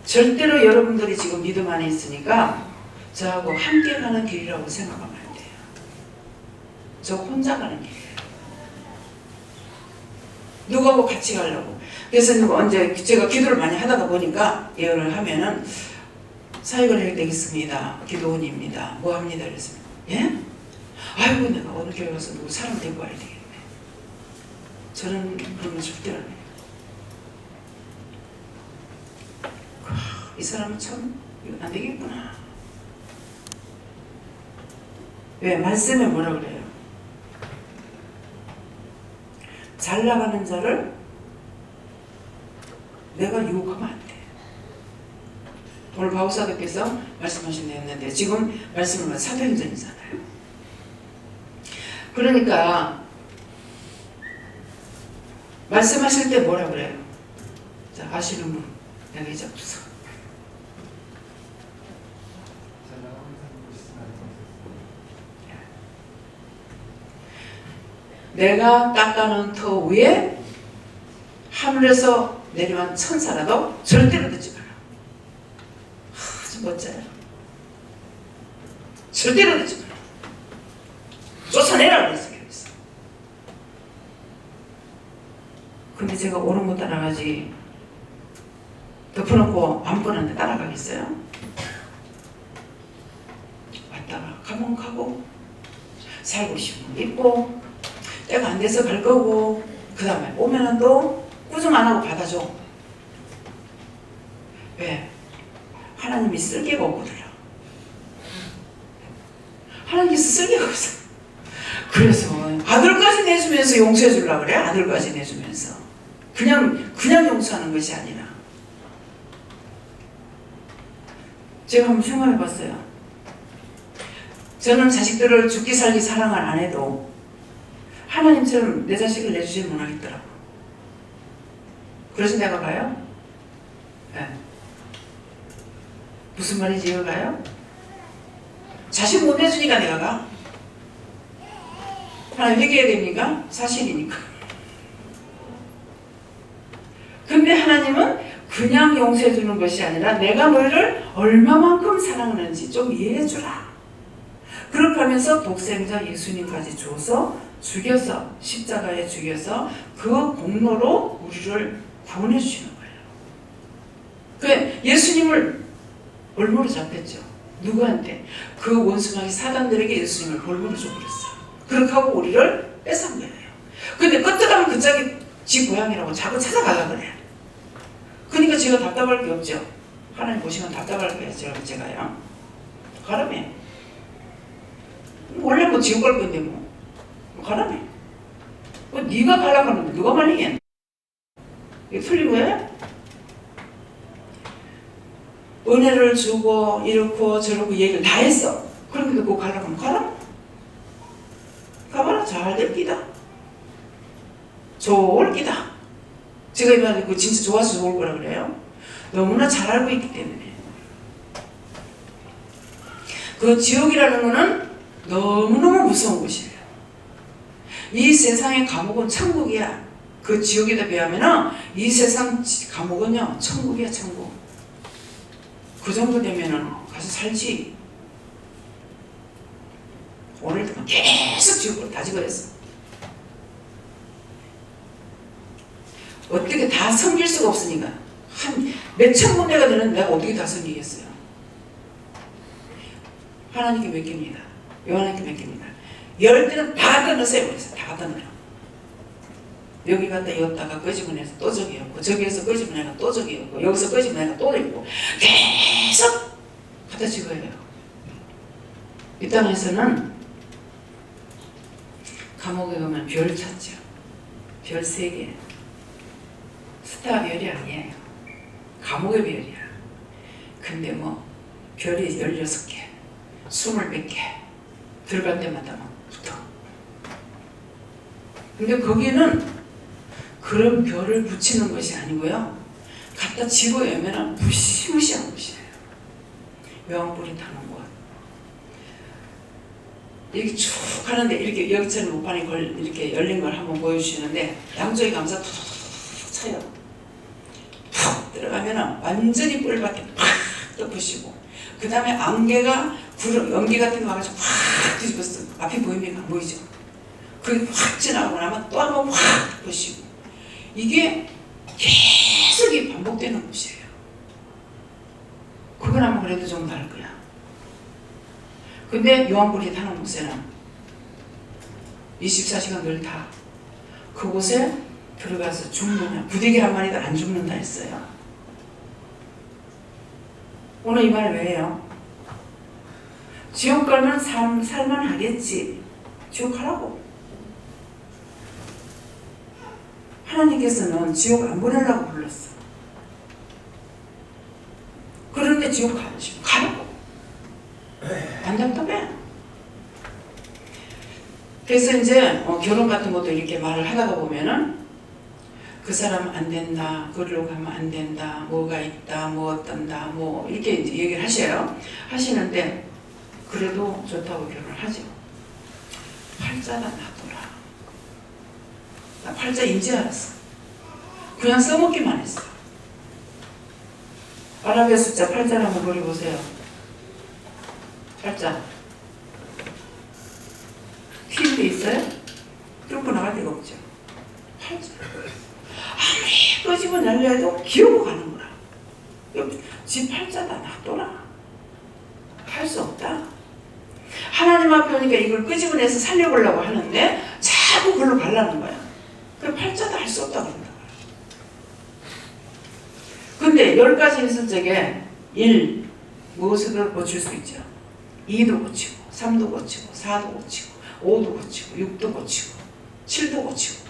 절대로 여러분들이 지금 믿음 안에 있으니까 저하고 함께 가는 길이라고 생각하면 안 돼요. 저 혼자 가는 길이에요. 누구하고 같이 가려고. 그래서 언제 제가 기도를 많이 하다가 보니까 예언을 하면은 사역을 해야 되겠습니다. 기도원입니다. 뭐 합니다. 그래서 예? 아이고 내가 어느 교회 가서 누구 사람 데리고 와야 되겠네. 저는 그런 거 절대로 안 해요. 이 사람은 참 이거 안 되겠구나. 왜? 말씀에 뭐라 그래요? 잘 나가는 자를 내가 유혹하면 안 돼. 오늘 바우사도께서 말씀하신 내용인데 지금 말씀은 사도행전이잖아요. 그러니까 말씀하실 때 뭐라 그래요? 자, 아시는 분 내가 이제 없어. 내가 닦아놓은 터 위에 하늘에서 내려온 천사라도 절대로 듣지 마라. 아주 멋져요. 절대로 듣지 마라. 쫓아내라 그랬어. 근데 제가 옳은 거 따라가지 덮어놓고 안 뻔한데 따라가겠어요? 왔다가 가면 가고 살고 싶으면 있고 때가 안 돼서 갈 거고 그 다음에 오면은 또 꾸중 안 하고 받아줘. 왜? 하나님이 쓸개가 없거든요. 하나님께서 쓸개가 없어. 그래서 아들까지 내주면서 용서해 주려고 그래. 아들까지 내주면서 그냥 용서하는 것이 아니라 제가 한번 생각해 봤어요. 저는 자식들을 죽기 살기 사랑을 안 해도 하나님처럼 내 자식을 내주지는 못하겠더라고. 그래서 내가 가요? 네. 무슨 말인지 이해가요? 자식 못 내주니까 내가 가. 하나님 회개해야 됩니까? 사실이니까. 근데 하나님은 그냥 용서해 주는 것이 아니라 내가 너희를 얼마만큼 사랑하는지 좀 이해해 주라. 그렇게 하면서 독생자 예수님까지 줘서 죽여서 십자가에 죽여서 그 공로로 우리를 구원해 주시는 거예요. 그 예수님을 얼마로 잡혔죠? 누구한테? 그 원수마귀 사단들에게 예수님을 벌금을 줘버렸어요. 그렇게 하고 우리를 뺏은 거예요. 근데 끄떡하면 그 짝이 지 고향이라고 자꾸 찾아가려고 그래요. 그러니까 제가 답답할 게 없죠. 하나님 보시면 답답할 거예요. 제가요. 가라며. 원래 뭐 지옥 갈 건데 뭐. 가라며. 뭐 네가 가려고 하는데 누가 말리겠냐. 이게 틀린 거예요? 은혜를 주고 이렇고 저렇고 얘기를 다 했어. 그런데도 그거 가려고 하면 가라. 가봐라. 잘 될 기다. 좋을 기다. 제가 이 말을 진짜 좋아서 좋을 거라 그래요. 너무나 잘 알고 있기 때문에. 그 지옥이라는 거는 너무너무 무서운 곳이에요. 이 세상의 감옥은 천국이야. 그 지옥에다 비하면 이 세상 감옥은요 천국이야. 천국. 그 정도 되면은 가서 살지. 오늘도 계속 지옥으로 다 집어냈어. 어떻게 다 섬길 수가 없으니까. 한 몇천 군데가 되는데 내가 어떻게 다 섬기겠어요. 하나님께 맡깁니다. 요한님께 맡깁니다. 열 때는 다 갖다 넣으세요. 그래서 다 갖다 넣어요. 여기 갔다 였다가 끄집어내서 또 저기 였고 저기에서 끄집어내가 또 저기 였고 여기서 끄집어내가 또 있고 계속 갖다 집어요. 이 땅에서는 감옥에 가면 별 찾죠. 별 3개. 스타 별이 아니에요. 감옥의 별이야. 근데 뭐 별이 16개, 20몇 개 들어갈 때마다 막 붙어. 근데 거기는 그런 별을 붙이는 것이 아니고요. 갖다 집어 열면 무시무시한 곳이에요. 여왕벌이 타는 곳. 이렇게 쭉 가는데 이렇게 여기처럼 목판이 이렇게 열린 걸 한번 보여주시는데 양쪽에 감싸 툭툭툭 차요. 푹 들어가면 완전히 뿔밖에 팍 덮으시고 그 다음에 안개가 연기 같은 거 가지고 확 뒤집었어. 앞이 보입니까? 안 보이죠? 그게 확 지나가고 나면 또 한번 확 덮으시고 이게 계속 반복되는 곳이에요. 그건 아마 그래도 좀 다를 거야. 근데 여왕벌이 타는 곳에는 24시간 늘 타. 그곳에 들어가서 죽느냐 부대기 한 마리도 안 죽는다 했어요. 오늘 이 말을 왜 해요? 지옥 가면 살만 하겠지. 지옥 가라고. 하나님께서는 지옥 안 보내려고 불렀어. 그런데 지옥 가라고. 안 답답해. 그래서 이제 결혼 같은 것도 이렇게 말을 하다가 보면은 그 사람 안 된다, 그리로 가면 안 된다, 뭐가 있다, 뭐 어떤다, 뭐 이렇게 이제 얘기를 하시는데 그래도 좋다고 결혼을 하죠. 팔자다 놔둬라. 나 팔자인 줄 알았어. 그냥 써먹기만 했어. 아라비아 숫자 팔자를 한번 그려보세요. 팔자. 튀는 데 있어요? 뚫고 나갈 데가 없죠. 팔자. 아무리 끄집어 날려도 기어고 가는 거야. 지 팔자다 놔둬라. 할 수 없다. 하나님 앞에 오니까 이걸 끄집어내서 살려보려고 하는데 자꾸 그걸로 가려는 거야. 그럼 팔자도 할 수 없다 그런다. 근데 10가지 했을 적에 1. 무엇을 고칠 수 있죠? 2도 고치고 3도 고치고 4도 고치고 5도 고치고 6도 고치고 7도 고치고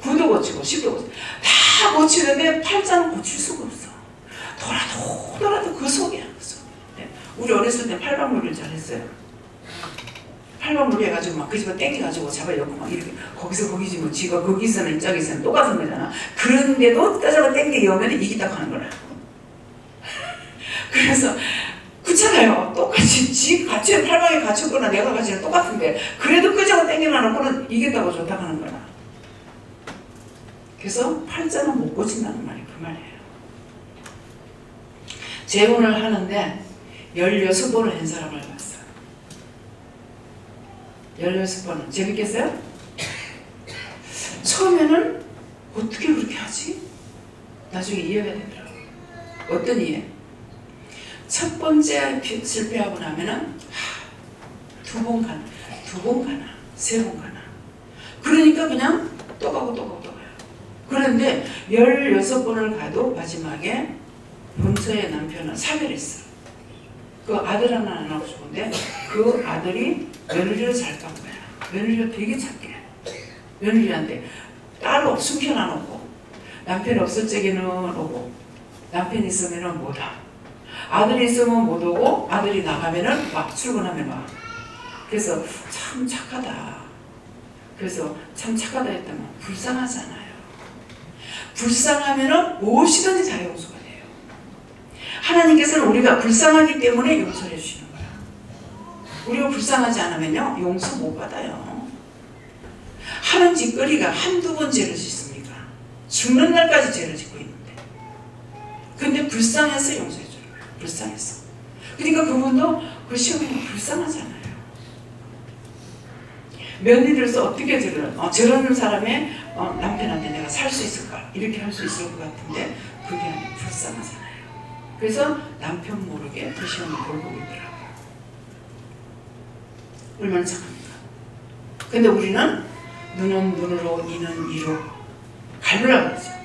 9도 고치고 10도 고치고 다 고치는데 팔자는 고칠 수가 없어. 돌아도 그 속이야. 그 속. 우리 어렸을 때 팔방놀이를 잘했어요. 팔방놀이 해가지고 막 그 집에 땡겨가지고 잡아놓고 막 이렇게 거기서 거기지 뭐 지가 거기서는 이쪽에서는 똑같은 거잖아. 그런데도 따져가 땡겨오면 이기다 하는 거라. 그래서 그렇잖아요. 똑같이 지 같이 팔방에 갇혔거나 내가 갇히는 똑같은데 그래도 끄적어 땡겨놔 놓고는 이겼다고 좋다고 하는 거야. 그래서 팔자는 못 고친다는 말이 그 말이에요. 재혼을 하는데 16번을 한 사람을 봤어요. 16번은 재밌겠어요? 처음에는 어떻게 그렇게 하지? 나중에 이해가 되더라고요. 어떤 이해? 첫 번째 실패하고 나면은 2번 가나, 2번 가나, 3번 가나. 그러니까 그냥 또 가고 또 가고 또 가요. 그런데 16번을 가도 마지막에 본처의 남편은 사별했어. 그 아들 하나 낳고 싶은데 그 아들이 며느리를 잘 깐 거야. 며느리가 되게 착해. 며느리한테 따로 숨겨놔놓고 남편이 없을 적에는 오고 남편이 있으면 못 와. 아들이 있으면 못 오고 아들이 나가면은 막 출근하면 와. 그래서 참 착하다. 그래서 참 착하다 했다면 불쌍하잖아요. 불쌍하면은 무엇이든지 다 용서가 돼요. 하나님께서는 우리가 불쌍하기 때문에 용서를 해주시는 거야. 우리가 불쌍하지 않으면요 용서 못 받아요. 하는 짓거리가 한두 번 죄를 짓습니까? 죽는 날까지 죄를 짓고 있는데. 근데 불쌍해서 용서해 줘요. 불쌍해서. 그러니까 그분도 그 시험에는 불쌍하잖아요. 며느리로서 어떻게 저런 사람의 남편한테 내가 살 수 있을까? 이렇게 할 수 있을 것 같은데 그게 아니라 불쌍하잖아요. 그래서 남편 모르게 그 시험을 돌보고 있더라고요. 얼마나 착합니까? 근데 우리는 눈은 눈으로, 이는 이로 갈무라고 그러죠.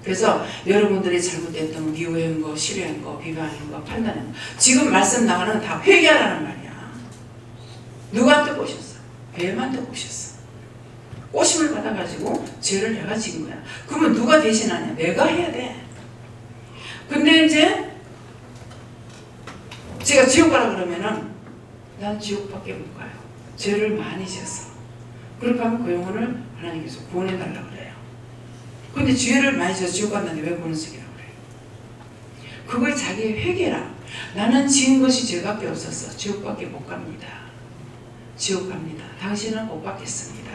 그래서 여러분들이 잘못됐던 미워한 거, 싫어한 거, 비방한 거, 판단한 거 지금 말씀 나가는 다 회개하라는 말이야. 누구한테 보셨어? 배만도 오셨어. 꼬심을 받아가지고 죄를 내가 지은 거야. 그러면 누가 대신하냐? 내가 해야 돼. 근데 이제 제가 지옥 가라 그러면은 난 지옥밖에 못 가요. 죄를 많이 지었어. 그렇게 하면 그 영혼을 하나님께서 구원해달라고 그래요. 근데 죄를 많이 지어서 지옥 갔는데 왜 구원 쓰기라고 그래요? 그거에 자기의 회개라. 나는 지은 것이 죄밖에 없었어. 지옥밖에 못 갑니다. 지옥 갑니다. 당신은 못 받겠습니다.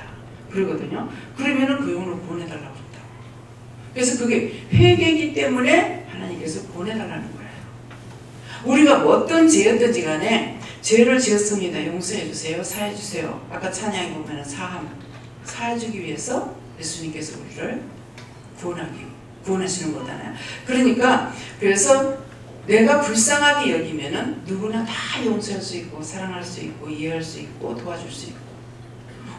그러거든요. 그러면은 그 영혼을 구원해달라고 그런다고. 그래서 그게 회개이기 때문에 하나님께서 구원해달라는 거예요. 우리가 어떤 죄였든지 간에 죄를 지었습니다. 용서해주세요. 사해주세요. 아까 찬양에 보면 사해주기 위해서 예수님께서 우리를 구원하시는 거잖아요. 그러니까 그래서 내가 불쌍하게 여기면은 누구나 다 용서할 수 있고 사랑할 수 있고 이해할 수 있고 도와줄 수 있고,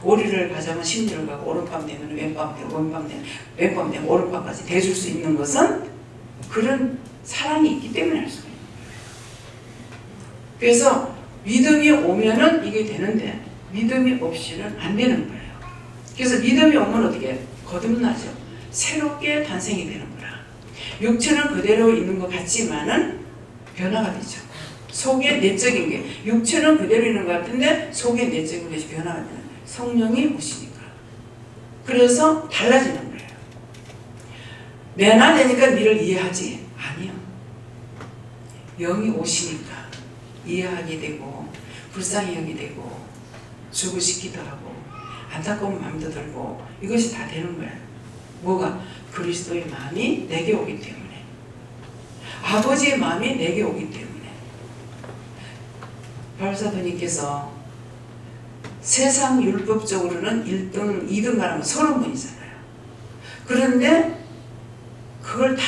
오리를 가자면 심리를 가고 오른밤 되면 왼밤 되고 왼밤 되면 오른밤까지 대줄 수 있는 것은 그런 사랑이 있기 때문에 할 수가 있는 거예요. 그래서 믿음이 오면은 이게 되는데 믿음이 없이는 안 되는 거예요. 그래서 믿음이 오면 어떻게 해요? 거듭나죠. 새롭게 탄생이 되는 거라. 육체는 그대로 있는 것 같지만은 변화가 되죠. 속에 내적인 게, 육체는 그대로 있는 것 같은데 속에 내적인 것이 변화가 되는, 성령이 오시니까. 그래서 달라지는 거예요. 내나 되니까 니를 이해하지. 아니요. 영이 오시니까 이해하게 되고 불쌍히 여기게 되고 주고 싶기도 하고 안타까운 마음도 들고 이것이 다 되는 거예요. 뭐가? 그리스도의 마음이 내게 오기 때문에, 아버지의 마음이 내게 오기 때문에. 바울사도님께서 세상 율법적으로는 1등, 2등 가라면 30번이잖아요. 그런데 그걸 다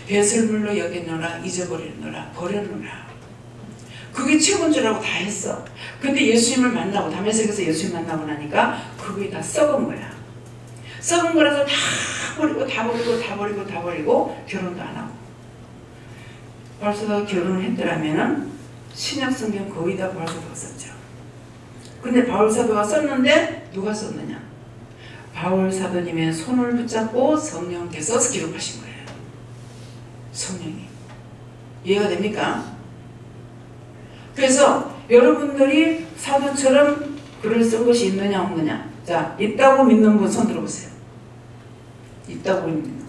배설물로 여겼노라, 잊어버렸노라, 버렸노라. 그게 최고인 줄 알고 다 했어. 근데 예수님을 만나고 다메섹에서 예수님 만나고 나니까 그게 다 썩은 거야. 썩은 거라서 다 버리고 결혼도 안 하고. 바울사도가 결혼을 했더라면은 신약성경 거의 다 바울사도가 썼죠. 근데 바울사도가 썼는데 누가 썼느냐? 바울사도님의 손을 붙잡고 성령께서 기록하신 거예요. 성령이. 이해가 됩니까? 그래서 여러분들이 사도처럼 글을 쓴 것이 있느냐 없느냐? 자, 있다고 믿는 분 손 들어보세요. 있다고 믿는 분.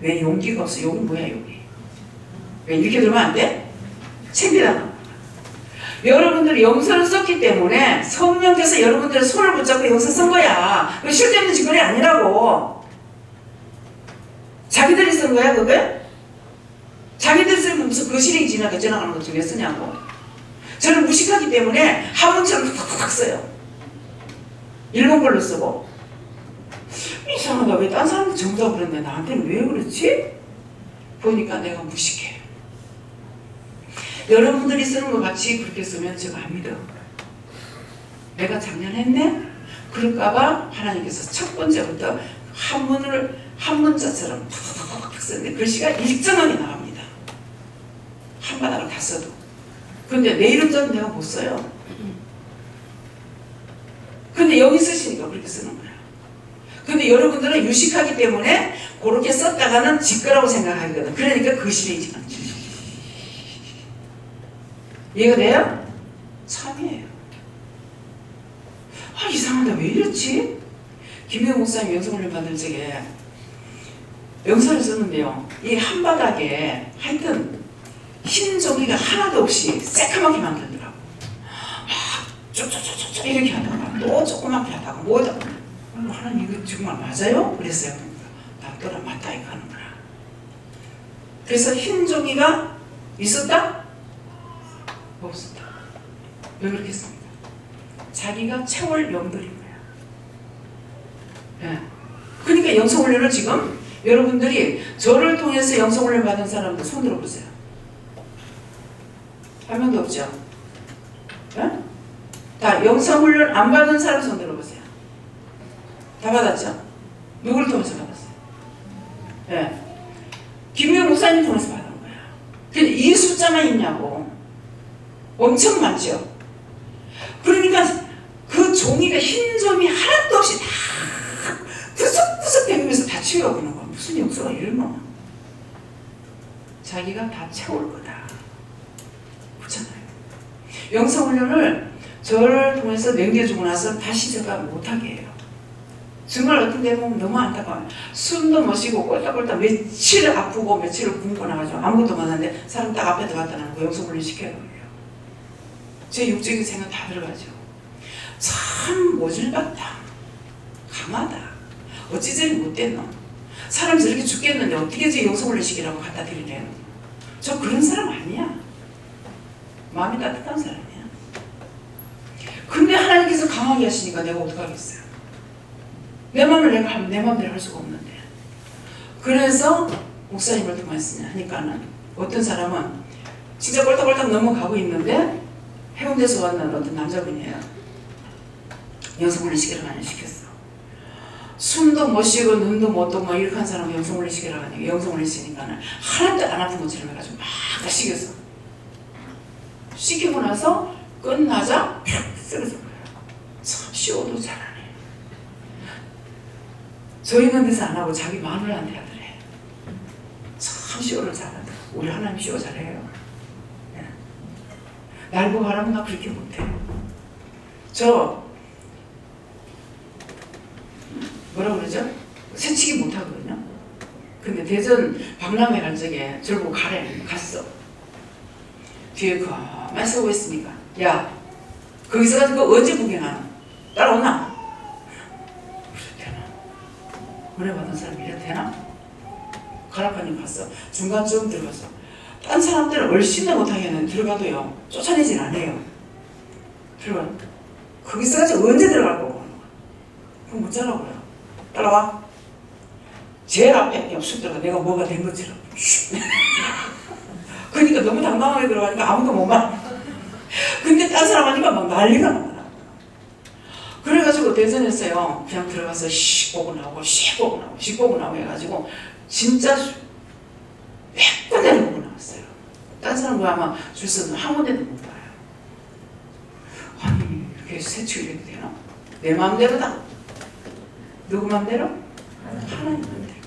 왜 용기가 없어? 여기 뭐야 여기? 왜 이렇게 들으면 안 돼? 챙기다가. 여러분들이 영서를 썼기 때문에 성령께서 여러분들의 손을 붙잡고 영서 쓴 거야. 그 실제는 짓거리 아니라고. 자기들이 쓴 거야 그게? 자기들 쓰면 무슨 거시랭이 지나가는 것 좀 왜 쓰냐고. 저는 무식하기 때문에 한문처럼 팍팍 써요. 일본글로 쓰고. 이상하다. 왜 딴 사람들 전부 다 그랬는데 나한테는 왜 그렇지? 보니까 내가 무식해. 여러분들이 쓰는 것 같이 그렇게 쓰면 제가 안 믿어. 내가 작년 했네? 그럴까봐 하나님께서 첫 번째부터 한 문자처럼 팍팍 쓰는데 글씨가 일정하게 나갑니다. 한 바닥을 다 써도. 근데 내 이름자는 내가 못 써요. 근데 여기 쓰시니까 그렇게 쓰는 거야. 근데 여러분들은 유식하기 때문에 그렇게 썼다가는 지 거라고 생각하거든. 그러니까 거시레이지 않지. 이해가 돼요? 참이에요. 아, 이상하다. 왜 이렇지? 김혜영 목사님 영성훈련 받을 적에 영서를 썼는데요. 이 한바닥에 하여튼 흰 종이가 하나도 없이 새카맣게 만들더라고. 쭉 이렇게 하다가 또 조그맣게 하다가 뭐다. 하나님 이거 정말 맞아요? 그랬어요. 남더라 맞다 이거 하는 거야. 그래서 흰 종이가 있었다? 없었다. 왜 그렇게 했습니까? 자기가 채월 영들인 거야. 네. 그러니까 영성훈련을 지금 여러분들이 저를 통해서 영성훈련 받은 사람들 손 들어보세요. 한 명도 없죠? 네? 다 영성훈련 안 받은 사람 손 들어보세요. 다 받았죠? 누구를 통해서 받았어요? 네. 김유영 목사님 통해서 받은 거야. 근데 이 숫자만 있냐고. 엄청 많죠? 종이가 흰 점이 하나도 없이 다 구석구석 대면서 다 채워보는 거야. 무슨 역사가 이러노? 자기가 다 채울 거다. 그렇잖아요. 영성훈련을 저를 통해서 남겨주고 나서 다시 제가 못하게 해요. 정말 어떤 데 보면 너무 안타까워요. 숨도 못 쉬고 꼴딱꼴딱 며칠 아프고 며칠을 굶고 나가지고 아무것도 못하는데 사람 딱 앞에 들어갔다 나고 영성훈련 시켜요. 제 육적인 생각 다 들어가죠. 참 모질봤다. 강하다. 어찌 저리 못됐노? 사람 저렇게 죽겠는데 어떻게 제 영성훈련 시키라고 갖다 드리래요? 저 그런 사람 아니야. 마음이 따뜻한 사람이야. 근데 하나님께서 강하게 하시니까 내가 어떡하겠어요? 내 마음을 내가 하면 내 마음대로 할 수가 없는데. 그래서 목사님을 통해서 하니까는 어떤 사람은 진짜 꼴딱꼴딱 넘어가고 있는데 해운대에서 왔는 어떤 남자분이에요. 영성훈련 시키러 가니 시켰어. 숨도 못 쉬고 눈도 못 뜨고 이렇게 한 사람은 영성훈련 시키러 가니 영성훈련 시키니까는 하나도 안 아픈 것처럼 해가지고 막 다 시켰어. 시키고 나서 끝나자 팍 쓰러진 거예요. 참 쇼도 잘하네. 저 있는 데서 안 하고 자기 마누라한테 하더래. 참 쇼를 잘하더라. 우리 하나님 쇼 잘해요. 네. 날 보고 하라면 나 그렇게 못해. 저 뭐라 그러죠? 새치기 못하거든요. 근데 대전 박람회 갈 적에 저를 보고 가래. 갔어. 뒤에 가만히 서고 있으니까 야 거기서 가지고 언제 구경하노? 따라오나? 그래 되나? 은혜 받은 사람이 이래 되나? 가락하니 갔어. 중간쯤 들어갔어. 딴 사람들은 얼씬도 못하게 했는데 들어가도요 쫓아내진 않아요. 들어가. 거기서 가지고 언제 들어갈 거고? 그럼 못 자라고요. 따라와. 제일 앞에 쑥 들어가. 내가 뭐가 된 것처럼. 그러니까 너무 당당하게 들어가니까 아무도 못 말아. 근데 딴 사람 하니까 막 난리가 나더라. 그래가지고 대전에서요 그냥 들어가서 씩 보고 나오고 씩 보고 나오고 씩 보고 나오고 해가지고 진짜 몇 군데를 보고 나왔어요. 딴 사람도 아마 줄 서는 한 군데도 못 봐요. 아니 이렇게 새치기 이렇게 되나? 내 마음대로다. 누구 마음대로? 하나님 마음대로.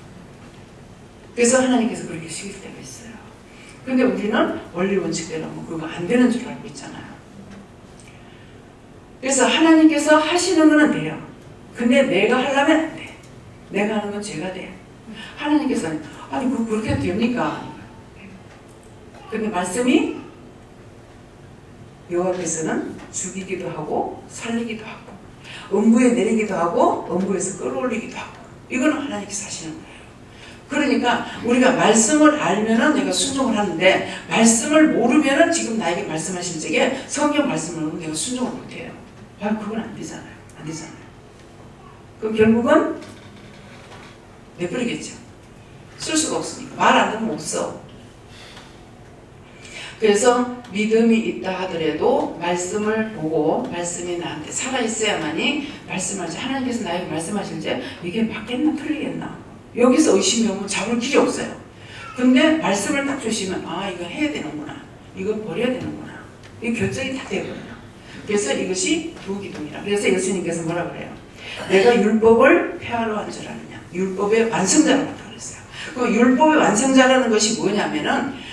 그래서 하나님께서 그렇게 시킬 때가 있어요. 근데 우리는 원리 원칙대로 하면 그거 안 되는 줄 알고 있잖아요. 그래서 하나님께서 하시는 거는 돼요. 근데 내가 하려면 안 돼. 내가 하는 건 죄가 돼. 하나님께서는 아니 그렇게 해도 됩니까? 근데 말씀이 여호와께서는 죽이기도 하고 살리기도 하고 음부에 내리기도 하고 음부에서 끌어올리기도 하고 이거는 하나님께서 하시는 거예요. 그러니까 우리가 말씀을 알면은 내가 순종을 하는데 말씀을 모르면은 지금 나에게 말씀하신 적에 성경 말씀을 모르면 내가 순종을 못해요. 아 그건 안 되잖아요. 안 되잖아요. 그럼 결국은 내버리겠죠. 쓸 수가 없으니까. 말 안 하면 못 써. 그래서 믿음이 있다 하더라도 말씀을 보고 말씀이 나한테 살아있어야만이 말씀하지. 하나님께서 나에게 말씀하실 때 이게 맞겠나 틀리겠나 여기서 의심이 오면 잡을 길이 없어요. 근데 말씀을 딱 주시면 아 이거 해야 되는구나. 이거 버려야 되는구나. 이 결정이 다 되거든요. 그래서 이것이 부기동이라. 그래서 예수님께서 뭐라 그래요? 내가 율법을 폐하러 한 줄 아느냐. 율법의 완성자라고 그랬어요. 그 율법의 완성자라는 것이 뭐냐면은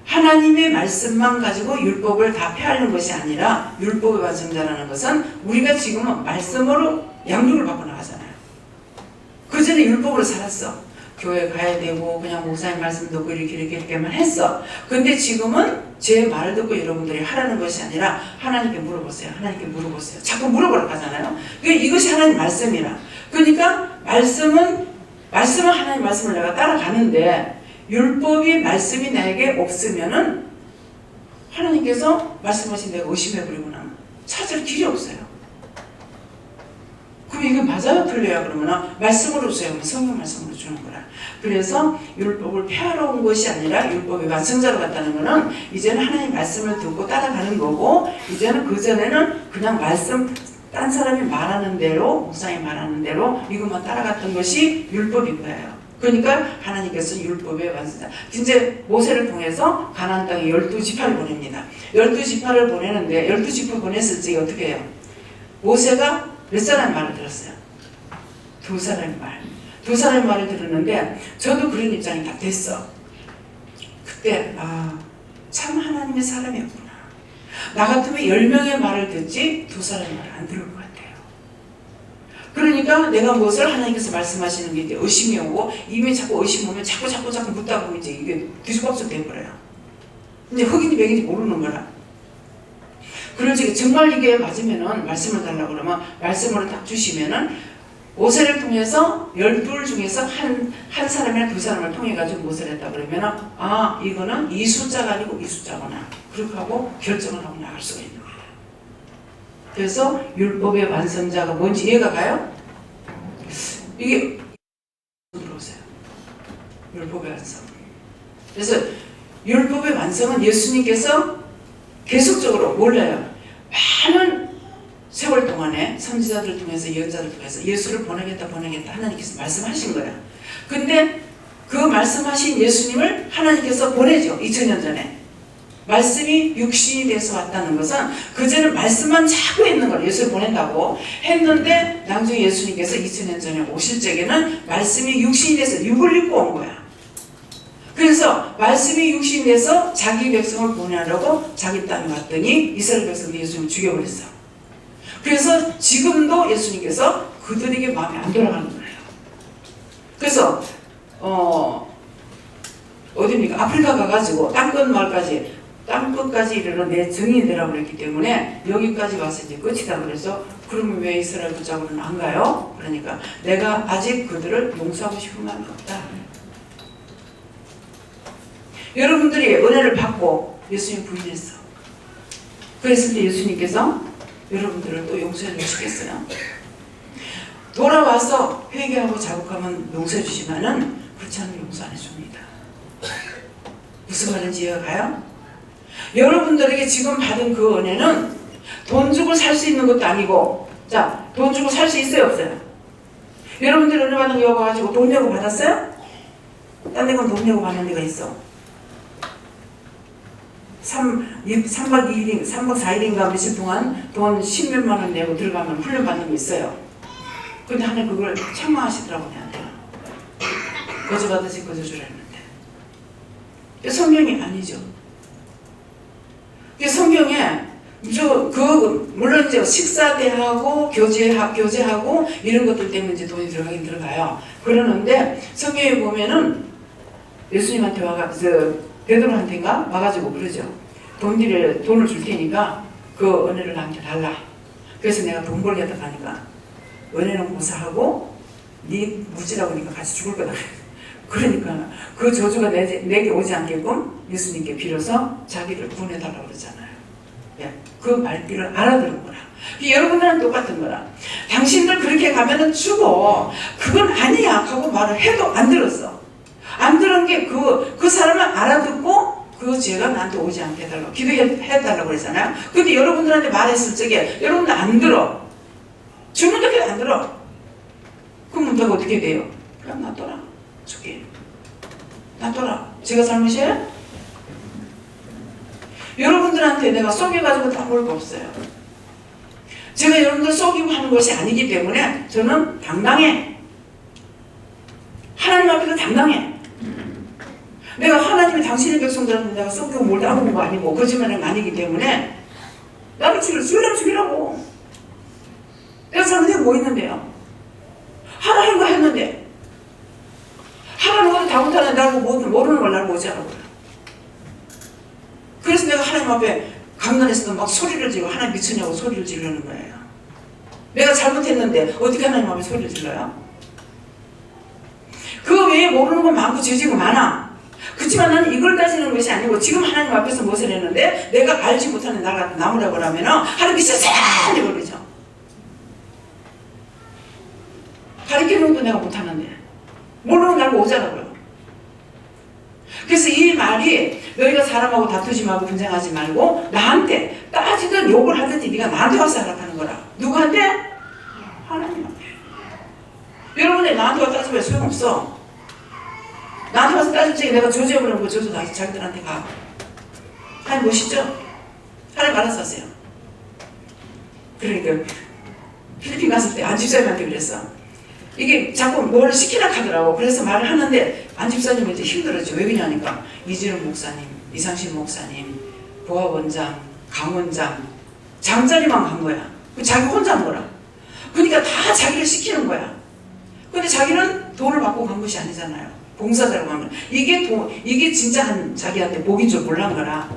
하나님의 말씀만 가지고 율법을 다 폐하는 것이 아니라 율법의 완성자라는 것은 우리가 지금은 말씀으로 양육을 받고 나가잖아요. 그 전에 율법으로 살았어. 교회 가야 되고 그냥 목사님 말씀 듣고 이렇게만 했어. 근데 지금은 제 말을 듣고 여러분들이 하라는 것이 아니라 하나님께 물어보세요. 하나님께 물어보세요. 자꾸 물어보라고 하잖아요. 그러니까 이것이 하나님 말씀이라. 그러니까 말씀은 하나님 말씀을 내가 따라가는데 율법이 말씀이 나에게 없으면은 하나님께서 말씀하신 내가 의심해버리고 나면 찾을 길이 없어요. 그럼 이게 맞아요? 틀려요? 그러면 말씀으로 줘요. 성경 말씀으로 주는 거라. 그래서 율법을 폐하러 온 것이 아니라 율법의 완성자로 갔다는 거는 이제는 하나님 말씀을 듣고 따라가는 거고 이제는 그전에는 그냥 말씀 딴 사람이 말하는 대로 목사님이 말하는 대로 이것만 따라갔던 것이 율법인 거예요. 그러니까 하나님께서 율법의 완성자. 이제 모세를 통해서 가나안 땅에 12지파를 보냅니다. 12지파를 보내는데 12지파 보냈을 때 어떻게 해요? 모세가 몇 사람의 말을 들었어요? 두 사람의 말. 두 사람의 말을 들었는데 저도 그런 입장이 딱 됐어. 그때 참 하나님의 사람이었구나. 나 같으면 10명의 말을 듣지 두 사람의 말을 안 들을 것 같아요. 그러니까 내가 무엇을 하나님께서 말씀하시는 게 이제 의심이 오고, 이미 자꾸 의심 오면 자꾸 묻다 보면 이제 이게 뒤죽박죽 돼버려요. 이제 흑인지 백인지 모르는 거라. 그러지 정말 이게 맞으면은 말씀을 달라고 그러면 말씀을 딱 주시면은 모세를 통해서 12 중에서 한 사람이나 두 사람을 통해 가지고 모세를 했다 그러면은 이거는 이 숫자가 아니고 이 숫자구나. 그렇게 하고 결정을 하고 나갈 수가 있는 거예요. 그래서 율법의 완성자가 뭔지 이해가 가요? 이게 들어오세요. 율법의 완성. 그래서 율법의 완성은 예수님께서 계속적으로 몰라요. 많은 세월 동안에 선지자들을 통해서 예언자들을 통해서 예수를 보내겠다 하나님께서 말씀하신 거야. 근데 그 말씀하신 예수님을 하나님께서 보내죠. 2000년 전에. 말씀이 육신이 돼서 왔다는 것은 그전에 말씀만 자꾸 있는 걸 예수를 보낸다고 했는데, 나중에 예수님께서 2000년 전에 오실 적에는 말씀이 육신이 돼서 육을 입고 온 거야. 그래서 말씀이 육신이 돼서 자기 백성을 보내려고 자기 땅에 왔더니 이스라엘 백성들이 예수님을 죽여버렸어. 그래서 지금도 예수님께서 그들에게 마음이 안 돌아가는 거예요. 그래서 어디입니까? 아프리카 가가지고 땅끝까지 이르러 내 증인이 되라고 그랬기 때문에 여기까지 와서 이제 끝이다 그래서, 그러면 왜 이스라엘 붙잡으러는 안 가요? 그러니까 내가 아직 그들을 용서하고 싶은 마음이 없다. 여러분들이 은혜를 받고 예수님 부인했어. 그랬을 때 예수님께서 여러분들을 또 용서해 주시겠어요? 돌아와서 회개하고 자복하면 용서해 주시면은 그렇지 않으면 용서 안 해줍니다. 무슨 말인지 이해가 가요? 여러분들에게 지금 받은 그 은혜는 돈 주고 살 수 있는 것도 아니고, 자, 돈 주고 살 수 있어요, 없어요? 여러분들 은혜 받은 거 여기 와가지고 돈 내고 받았어요? 딴 데 가면 돈 내고 받는 데가 있어. 3박 4일인가 며칠 동안 돈 10몇만 원 내고 들어가면 훈련 받는 거 있어요. 근데 하나님 그걸 책망하시더라고요. 거저 받으시 거저 주라 했는데. 성경이 아니죠. 성경에 물론 이제 식사 대하고 교제하고 이런 것들 때문에 이제 돈이 들어가긴 들어가요. 그러는데 성경에 보면은 예수님한테 베드로한테인가 와가지고 그러죠. 돈을 줄 테니까 그 은혜를 나한테 달라. 그래서 내가 돈 벌겠다 하니까 은혜는 고사하고 네 무지라고 하니까 같이 죽을 거다. 그러니까 그 저주가 내게 오지 않게끔 예수님께 빌어서 자기를 구원해달라고 그러잖아요. 그 말귀를 알아들은 거라. 여러분들은 똑같은 거라. 당신들 그렇게 가면은 죽어. 그건 아니야 하고 말을 해도 안 들었어. 안 들은 게 그 사람을 알아듣고 그 죄가 나한테 오지 않게 해달라고 기도해달라고 그랬잖아요. 근데 여러분들한테 말했을 적에 여러분들 안 들어. 죽는 데까지 안 들어. 그럼 내가 어떻게 돼요? 그냥 놔둬라. 죽게. 놔둬라. 제가 잘못이에요? 여러분들한테 내가 속여가지고 따먹을 거 없어요. 제가 여러분들 속이고 하는 것이 아니기 때문에 저는 당당해. 하나님 앞에서 당당해. 내가 하나님이 당신의 백성들한테 내가 속이고 뭘 따먹은 거 아니고 거짓말은 아니기 때문에 나를 죽이라고. 내가 잘못한 뭐 있는데요? 하나님 거 했는데 하나님 것도 다 못하는 나를 모르는 걸 나를 오지 않아요. 그래서 내가 하나님 앞에 강단에서도 막 소리를 지르고 하나님 미쳤냐고 소리를 지르는 거예요. 내가 잘못했는데 어떻게 하나님 앞에 소리를 질러요? 그 외에 모르는 건 많고 죄지고 많아. 그렇지만 나는 이걸 따지는 것이 아니고 지금 하나님 앞에서 무엇을 했는데 내가 알지 못하는 나 같은 나무라고 하면 하나님이 쎄쎄해 버리죠. 가르치는 것도 내가 못하는데 모르는 날 오자라고요. 그래서 이 말이 너희가 사람하고 다투지 말고 분쟁하지 말고 나한테 따지든 욕을 하든지 네가 나한테 와서 하라는 거라. 누구한테? 하나님한테. 여러분이 나한테 와서 따지면 소용없어. 나한테 와서 따질 적에 내가 저주해버리면 그 저주 다시 자기들한테 가. 하나님 멋있죠? 하나님 알아서 하세요. 그러니까 필리핀 갔을 때 안집사님한테 그랬어. 이게 자꾸 뭘 시키나 하더라고. 그래서 말을 하는데 안집사님은 이제 힘들었죠. 왜 그러냐니까 이진우 목사님, 이상신 목사님, 보아원장, 강원장, 장자리만 간 거야. 자기 혼자 한 거라. 그러니까 다 자기를 시키는 거야. 근데 자기는 돈을 받고 간 것이 아니잖아요. 봉사자라고 하면 이게 진짜 자기한테 복인 줄 몰란 거라.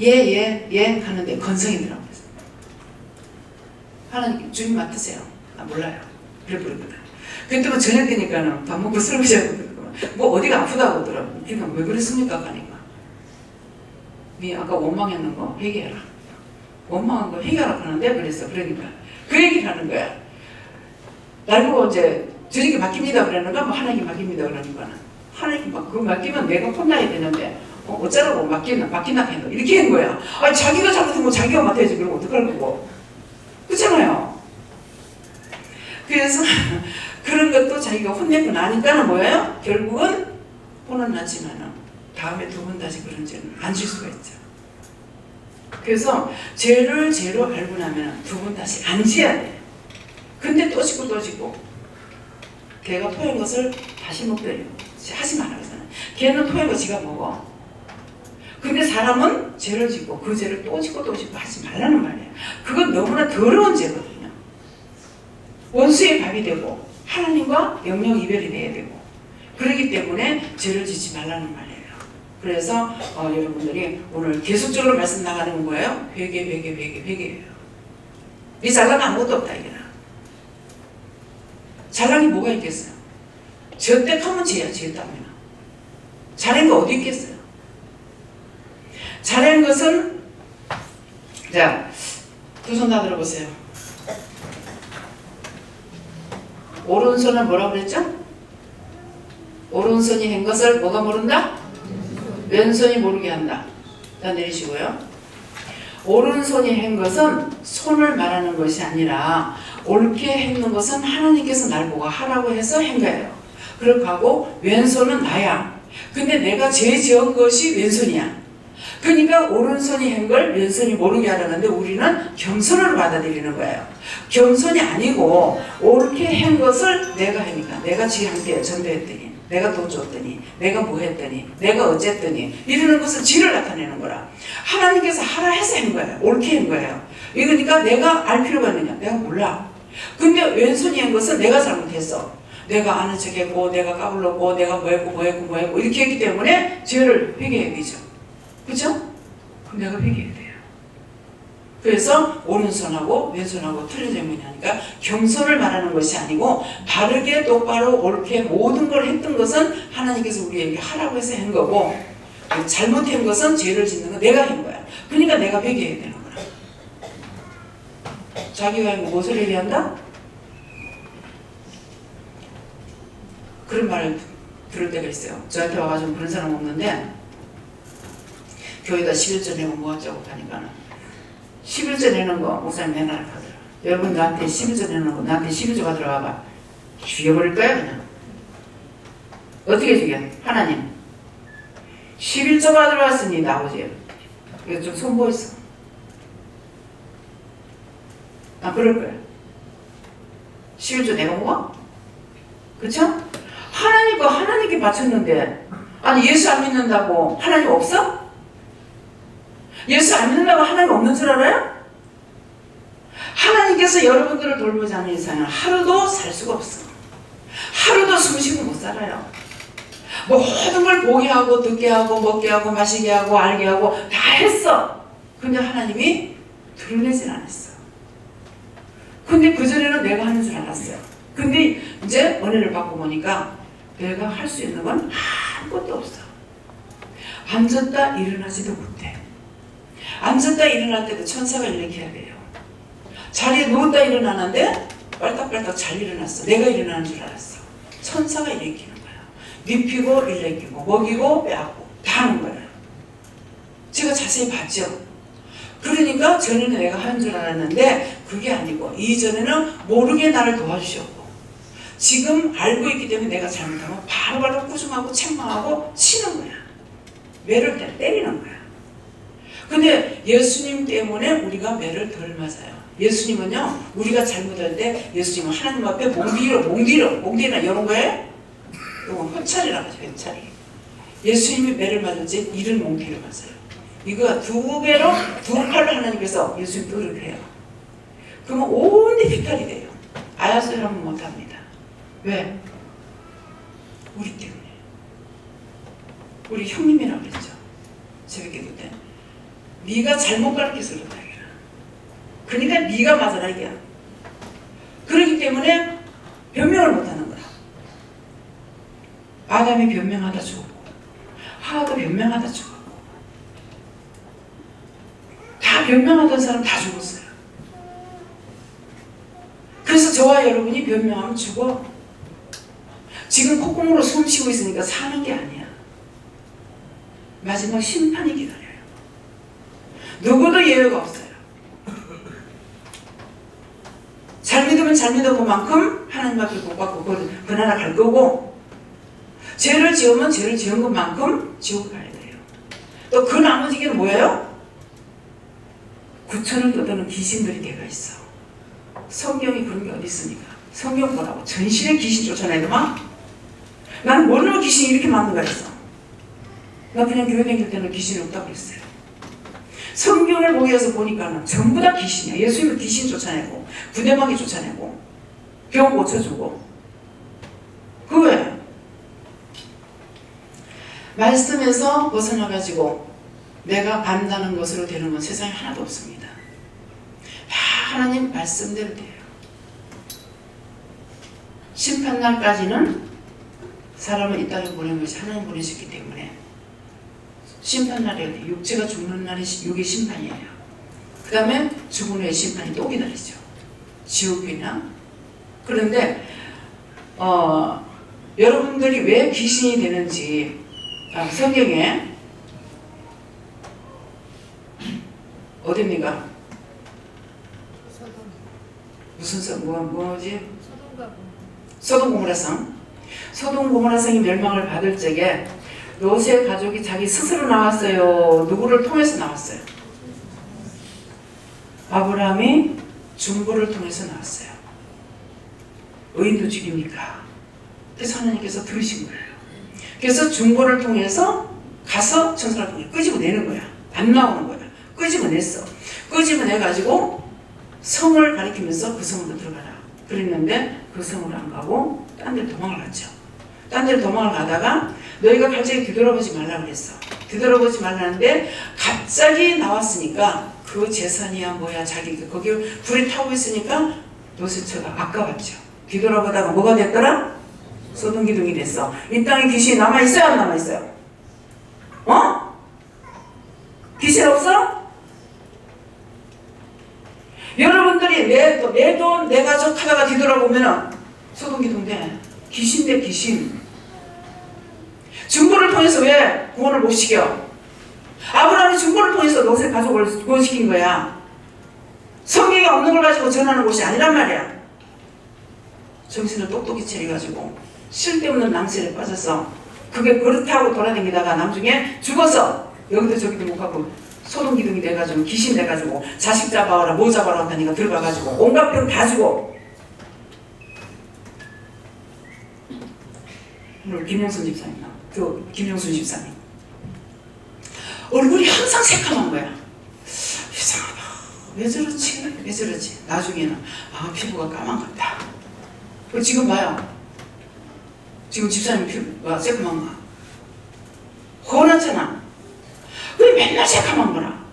예 하는데 건성이더라고요. 하나님 주님 맡으세요. 나 몰라요. 그래 버리거든. 그때 뭐 저녁 되니까는 밥 먹고 설거지 하고 뭐 어디가 아프다고 하더라고. 그러니까 왜 그랬습니까? 하니까 네 아까 원망했는 거 회개해라. 원망한 거 회개하라고 하는데 그랬어. 그러니까 그 얘기를 하는 거야. 날 보고 이제 저녁에 맡깁니다 그러는가 뭐 하나님 맡깁니다 그러니까는 하나님 그거 맡기면 내가 혼나야 되는데 어쩌라고 맡긴다 했노 이렇게 한 거야. 아니 자기가 잘못하면 자기가 맡아야지. 그러면 어떡할 거고. 그렇잖아요. 그래서 그런 것도 자기가 혼내고 나니까는 뭐예요? 결국은 혼은 나지만은 다음에 두 번 다시 그런 죄는 안 질 수가 있죠. 그래서 죄를 죄로 알고 나면 두 번 다시 안 지어야 돼. 근데 또 짓고 또 짓고 걔가 토한 것을 다시 먹더래요. 하지 말라 그러잖아요. 걔는 토한 거 지가 먹어. 근데 사람은 죄를 짓고 그 죄를 또 짓고 또 짓고 하지 말라는 말이에요. 그건 너무나 더러운 죄거든요. 원수의 밥이 되고 하나님과 영영 이별이 돼야 되고 그렇기 때문에 죄를 짓지 말라는 말이에요. 그래서 여러분들이 오늘 계속적으로 말씀 나가는 건 뭐예요? 회개예요. 이 잘난 아무것도 없다 이게. 잘난 게 뭐가 있겠어요? 저택하면 죄야. 죄다면 잘한 거 어디 있겠어요? 잘한 것은 자, 두 손 다 들어보세요. 오른손은 뭐라고 그랬죠? 오른손이 한 것을 뭐가 모른다? 왼손이 모르게 한다. 다 내리시고요. 오른손이 한 것은 손을 말하는 것이 아니라 옳게 했는 것은 하나님께서 날 보고 하라고 해서 한 거예요. 그렇게 하고 왼손은 나야. 근데 내가 죄 지은 것이 왼손이야. 그러니까 오른손이 한 걸 왼손이 모르게 하려는데 우리는 겸손으로 받아들이는 거예요. 겸손이 아니고 옳게 한 것을 내가 하니까 내가 지 함께 전도했더니 내가 돈 줬더니 내가 뭐 했더니 내가 어쨌더니 이러는 것은 지를 나타내는 거라. 하나님께서 하라 해서 한 거예요. 옳게 한 거예요. 이러니까 내가 알 필요가 있느냐? 내가 몰라. 근데 왼손이 한 것은 내가 잘못했어. 내가 아는 척했고 내가 까불렀고 내가 뭐했고 이렇게 했기 때문에 죄를 회개해야 되죠. 그죠? 그럼 내가 회개해야 돼요. 그래서 오른손하고 왼손하고 틀린 점이 뭐냐니까 겸손을 말하는 것이 아니고 바르게 똑바로 옳게 모든 걸 했던 것은 하나님께서 우리에게 하라고 해서 한 거고 잘못한 것은 죄를 짓는 건 내가 한 거야. 그러니까 내가 회개해야 되는 거야. 자기가 무엇을 회개한다? 그런 말을 들을 때가 있어요. 저한테 와가지고 그런 사람 없는데 교회에다 11조 내면 뭐 하자고 하니까는 11조 내는 거 목사님 내놔라 하더라. 여러분 나한테 11조 내는 거 나한테 11조가 들어와봐. 죽여버릴 거야 그냥. 어떻게 죽여? 하나님 11조가 들어왔으니 나오지. 이거 좀 손보였어. 나 그럴 거야. 11조 내가 먹어? 그쵸? 하나님 거 하나님께 바쳤는데 아니 예수 안 믿는다고 하나님 없어? 예수 안 믿는다고 하나님 없는 줄 알아요? 하나님께서 여러분들을 돌보지 않는 이상은 하루도 살 수가 없어. 하루도 숨쉬고 못 살아요. 모든 걸 보게 하고 듣게 하고 먹게 하고 마시게 하고 알게 하고 다 했어. 근데 하나님이 드러내질 않았어. 근데 그전에는 내가 하는 줄 알았어요. 근데 이제 은혜를 받고 보니까 내가 할 수 있는 건 아무것도 없어. 앉았다 일어나지도 못해. 앉았다 일어날 때도 천사가 일으켜야 돼요. 자리에 누웠다 일어나는데 빨딱빨딱 잘 일어났어. 내가 일어나는 줄 알았어. 천사가 일으키는 거야. 눕히고 일으키고 먹이고 빼앗고 다 하는 거야. 제가 자세히 봤죠. 그러니까 전에는 내가 하는 줄 알았는데 그게 아니고 이전에는 모르게 나를 도와주셨고 지금 알고 있기 때문에 내가 잘못하면 바로바로 꾸중하고 책망하고 치는 거야. 매를 때리는 거야. 근데 예수님 때문에 우리가 매를 덜 맞아요. 예수님은요, 우리가 잘못할 때 예수님은 하나님 앞에 몽디로 이런 거에 이건 허찰이라고 하죠. 허찰이. 예수님이 매를 맞을지 이를 몽디를 맞아요. 이거 두 배로 두 팔로 하나님께서 예수님 뜨르게 해요. 그러면 온데 비탈이 돼요. 아야소리하면 못합니다. 왜? 우리 때문에. 우리 형님이라고 그랬죠. 새벽기도 때. 네가 잘못 가르쳐서 그렇다. 그러니까 네가 맞아라 이게. 그렇기 때문에 변명을 못하는 거야. 아담이 변명하다 죽었고 하와도 변명하다 죽었고 다 변명하던 사람 다 죽었어요. 그래서 저와 여러분이 변명하면 죽어. 지금 콧구멍으로 숨 쉬고 있으니까 사는 게 아니야. 마지막 심판이 기다려요. 누구도 예외가 없어요. 잘 믿으면 잘 믿은 것만큼 하나님 앞에 복받고 그 나라 갈 거고, 죄를 지으면 죄를 지은 것만큼 지옥 가야 돼요. 또 그 나머지는 뭐예요? 구천을 떠도는 귀신들이 내가 있어. 성경이 그런 게 어디 있습니까? 성경 보라고. 전신에 귀신 쫓아내더만. 나는 뭘로 귀신이 이렇게 많은가 했어. 나 그냥 교회 다닐 때는 귀신이 없다고 그랬어요. 성경을 보기 위해서 보니까는 전부 다 귀신이야. 예수님은 귀신 쫓아내고 부대마귀 쫓아내고 병 고쳐주고. 그 왜? 말씀에서 벗어나가지고 내가 안다는 것으로 되는 건 세상에 하나도 없습니다. 다 하나님 말씀대로 돼요. 심판날까지는 사람을 이 땅에 보낸 것이 하나님 보내셨기 때문에 심판날에 육체가 죽는 날이 육의 심판이에요. 그 다음에 죽은 후의 심판이 또 기다리죠. 지옥이나. 그런데 여러분들이 왜 귀신이 되는지 성경에 어딥니까? 무슨 성? 뭐지? 소돔 고모라 성. 소돔 고모라 성이 멸망을 받을 적에 롯의 가족이 자기 스스로 나왔어요? 누구를 통해서 나왔어요? 아브라함이 중보를 통해서 나왔어요. 의인도 죽입니까? 그래서 하나님께서 들으신 거예요. 그래서 중보를 통해서 가서 천사를 통해 끄집어내는 거야. 안 나오는 거야. 끄집어냈어. 끄집어내가지고 성을 가리키면서 그 성으로 들어가라. 그랬는데 그 성으로 안 가고 딴 데로 도망을 갔죠. 딴 데로 도망을 가다가 너희가 갑자기 뒤돌아보지 말라 그랬어. 뒤돌아보지 말라는데 갑자기 나왔으니까 그 재산이야 뭐야 자기 거기 불이 타고 있으니까 롯의 아까웠죠. 뒤돌아보다가 뭐가 됐더라? 소돔 기둥이 됐어. 이 땅에 귀신이 남아있어요 안 남아있어요? 귀신 없어? 여러분들이 내 돈, 내 가족 하다가 뒤돌아보면 소돔 기둥 돼. 귀신 대 귀신. 중보를 통해서 왜 구원을 못 시켜? 아브라함이 중보를 통해서 롯의 가족을 구원시킨 거야. 성경에 없는 걸 가지고 전하는 곳이 아니란 말이야. 정신을 똑똑히 차려가지고 쓸데없는 낭설에 빠져서 그게 그렇다고 돌아다니다가 나중에 죽어서 여기도 저기도 못 가고 소돔 기둥이 돼가지고 귀신 돼가지고 자식 잡아오라 뭐 잡아오라 하니까 들어가가지고 온갖 병 다 주고. 오늘 김영순 집사님 김영순 집사님 얼굴이 항상 새카만 거야. 이상하다. 왜 저러지? 나중에는 피부가 까만 것 같다. 지금 봐요. 지금 집사님 피부가 새카만가. 혼났잖아. 왜 맨날 새카만 거라?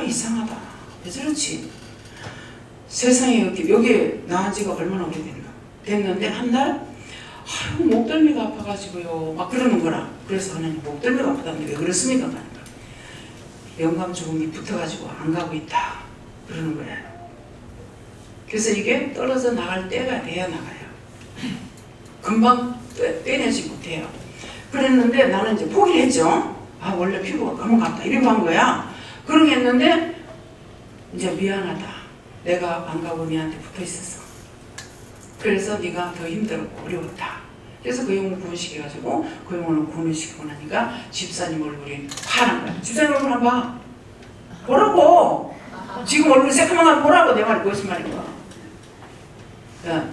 이상하다. 왜 저러지? 세상에 여기 나온 지가 얼마나 오래됐나? 됐는데 한 달? 목덜미가 아파가지고요. 막 그러는 거라. 그래서 하나님 목덜미가 아프다는데 왜 그렇습니까? 영감 죽음이 붙어가지고 안 가고 있다. 그러는 거예요. 그래서 이게 떨어져 나갈 때가 돼야 나가요. 금방 떼내지 못해요. 그랬는데 나는 이제 포기를 했죠. 원래 피부가 그런 것 같다. 이러고 한 거야. 그러게 했는데 이제 미안하다. 내가 안 가고 니한테 붙어 있었어. 그래서 네가 더 힘들었고 어려웠다. 그래서 그 영혼을 구원시켜가지고 그 영혼을 구원시키고 나니까 집사님 얼굴이 파란 거야. 집사님 얼굴 한번 봐. 보라고. 지금 얼굴 새까만 거 보라고. 내 말이 무슨 말인가. 야.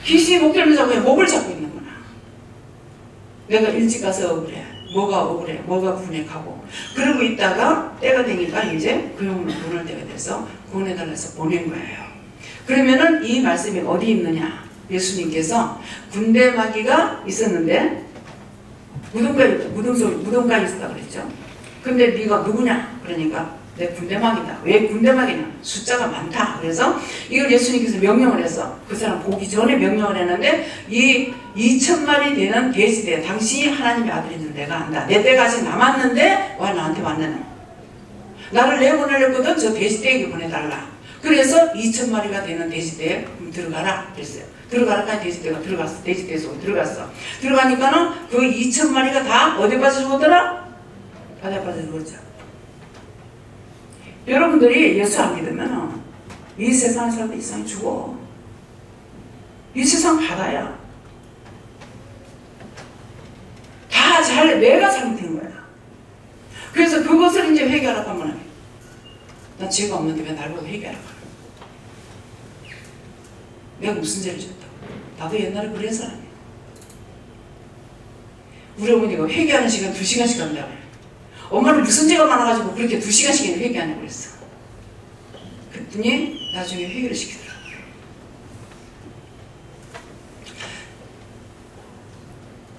귀신이 목덜미 잡고 목을 잡고 있는 거야. 내가 일찍 가서 억울해. 뭐가 억울해. 뭐가 분해가고. 그러고 있다가 때가 되니까 이제 그 영혼을 보낼 때가 돼서 보내달라서 보낸 거예요. 그러면은 이 말씀이 어디 있느냐. 예수님께서 군대 마귀가 있었는데 무덤가에 있었다고 그랬죠. 근데 네가 누구냐? 그러니까 내 군대막이다. 왜 군대막이냐? 숫자가 많다. 그래서 이걸 예수님께서 명령을 해서 그 사람 보기 전에 명령을 했는데 이 2,000마리 되는 돼지대 당신이 하나님의 아들인 줄 내가 안다. 내 때가 아직 남았는데 와 나한테 왔느냐? 나를 내보내려거든 저 돼지대에게 보내달라. 그래서 2,000마리가 되는 돼지대에 들어가라 그랬어요. 들어가라니까 돼지대가 들어갔어. 돼지대 속에 들어갔어. 들어가니까는 그 2,000마리가 다 어디 빠져 죽었더라? 바다에 빠져 죽었죠. 여러분들이 예수 안 믿으면 이 세상에 살다 이상히 죽어. 이 세상 바다야. 다 내가 잘못된 거야. 그래서 그것을 이제 회개하라고 하면 난 죄가 없는데 왜 날 보고 회개하라고 하는 거야. 내가 무슨 죄를 졌다고. 나도 옛날에 그런 사람이야. 우리 어머니가 회개하는 시간 2시간씩 한다고. 엄마는 무슨 죄가 많아가지고 그렇게 2시간씩이나 회개하냐고 그랬어. 그랬더니 나중에 회개를 시키더라고요.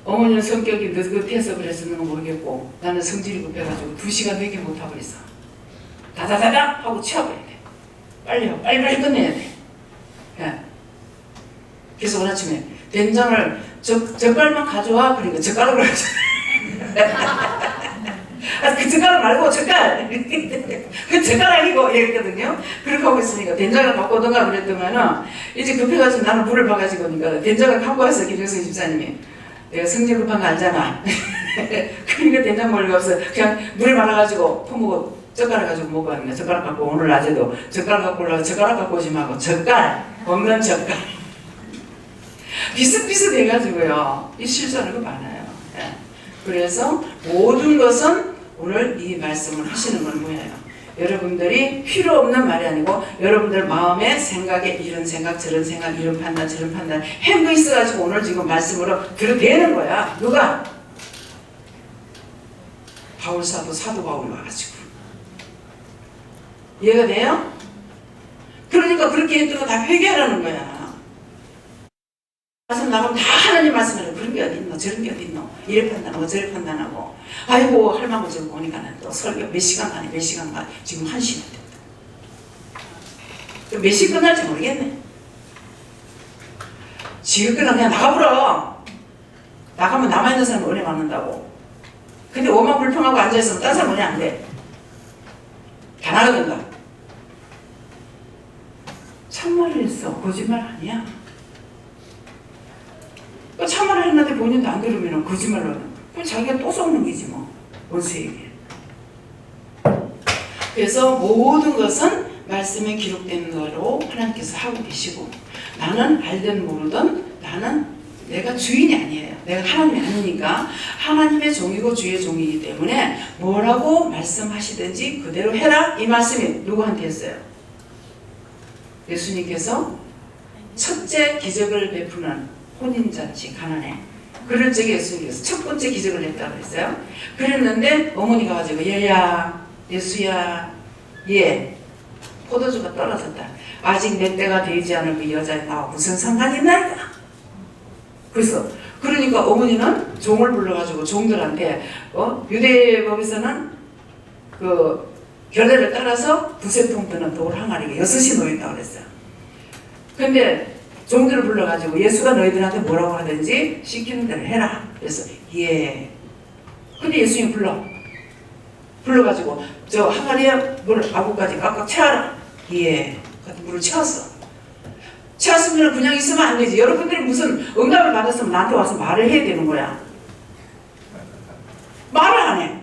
어머니는 성격이 느긋해서 그랬었는 건 모르겠고 나는 성질이 급해가지고 2시간 회개 못하고 있어. 다다다다 하고 치워버려야 돼. 빨리 끝내야 돼. 예. 그래서 오늘 아침에 된장을 젓갈만 가져와. 그러니까 젓가락으로 가져와. 그 젓가락 말고 젓갈. 그 젓가락이고 이랬거든요. 그렇게 하고 있으니까 된장을 갖고 오던가 그랬더니는 이제 급해가지고 나는 물을 봐가지고 오니까 된장을 갖고 와서 김정수 집사님이 내가 성질 급한 거 알잖아. 그러니까 된장 먹을 거 없어. 그냥 물에 말아가지고 퍼먹고 젓가락 가지고 먹었는데 젓가락 갖고 오늘 낮에도 젓가락 갖고 올라가 젓가락 갖고 오지 말고 젓갈 먹는 젓갈. 비슷비슷해가지고요. 이 실수하는 거 많아요. 예. 그래서 모든 것은 오늘 이 말씀을 하시는 건 뭐예요? 여러분들이 필요 없는 말이 아니고 여러분들 마음에 생각에 이런 생각 저런 생각 이런 판단 저런 판단 행거 있어가지고 오늘 지금 말씀으로 들어대는 거야. 누가? 바울사도 사도 바울이 와가지고 이해가 돼요? 그러니까 그렇게 했던 거 다 회개하라는 거야. 말씀 나가면 다 하나님 말씀을 그런 게 어디 있노 저런 게 어디 있노 이래 판단하고 저래 판단하고 아이고 할망구 저거 보니까는 또 설교 몇 시간 가네 지금 1시간 됐다. 몇 시 끝날지 모르겠네. 지금 그냥 나가버려. 나가면 남아있는 사람 은혜 받는다고. 근데 오만 불평하고 앉아있으면 딴 사람 은혜 안 돼. 다 나가던가. 참말을 했어. 거짓말 아니야. 참말을 했는데 본인도 안 들으면 거짓말을 하는. 그럼 자기가 또 썩는 거지 뭐. 원수에게. 그래서 모든 것은 말씀에 기록된 거로 하나님께서 하고 계시고 나는 알든 모르든 나는 내가 주인이 아니에요. 내가 하나님이 아니니까 하나님의 종이고 주의 종이기 때문에 뭐라고 말씀하시든지 그대로 해라. 이 말씀이 누구한테 했어요? 예수님께서 첫째 기적을 베푸는 혼인잔치 가나안에 그럴 적에 예수님께서 첫 번째 기적을 했다고 했어요. 그랬는데 어머니가 가지고 얘야 예수야 얘 포도주가 떨어졌다. 아직 내 때가 되지 않을 그 여자에 나와 무슨 상관이 있나이까. 그래서 그러니까 어머니는 종을 불러가지고 종들한테 유대법에서는 그 결례를 따라서 두세 통 드는 돌 항아리가 6이 놓인다고 그랬어요. 근데 종들을 불러가지고 예수가 너희들한테 뭐라고 하든지 시키는 대로 해라. 그래서 예. 근데 예수님 불러가지고 저 항아리에 물 아구까지 꽉꽉 채워라. 예. 그래서 물을 채웠어. 채웠으면 그냥 있으면 안 되지. 여러분들이 무슨 응답을 받았으면 나한테 와서 말을 해야 되는 거야. 말을 안 해.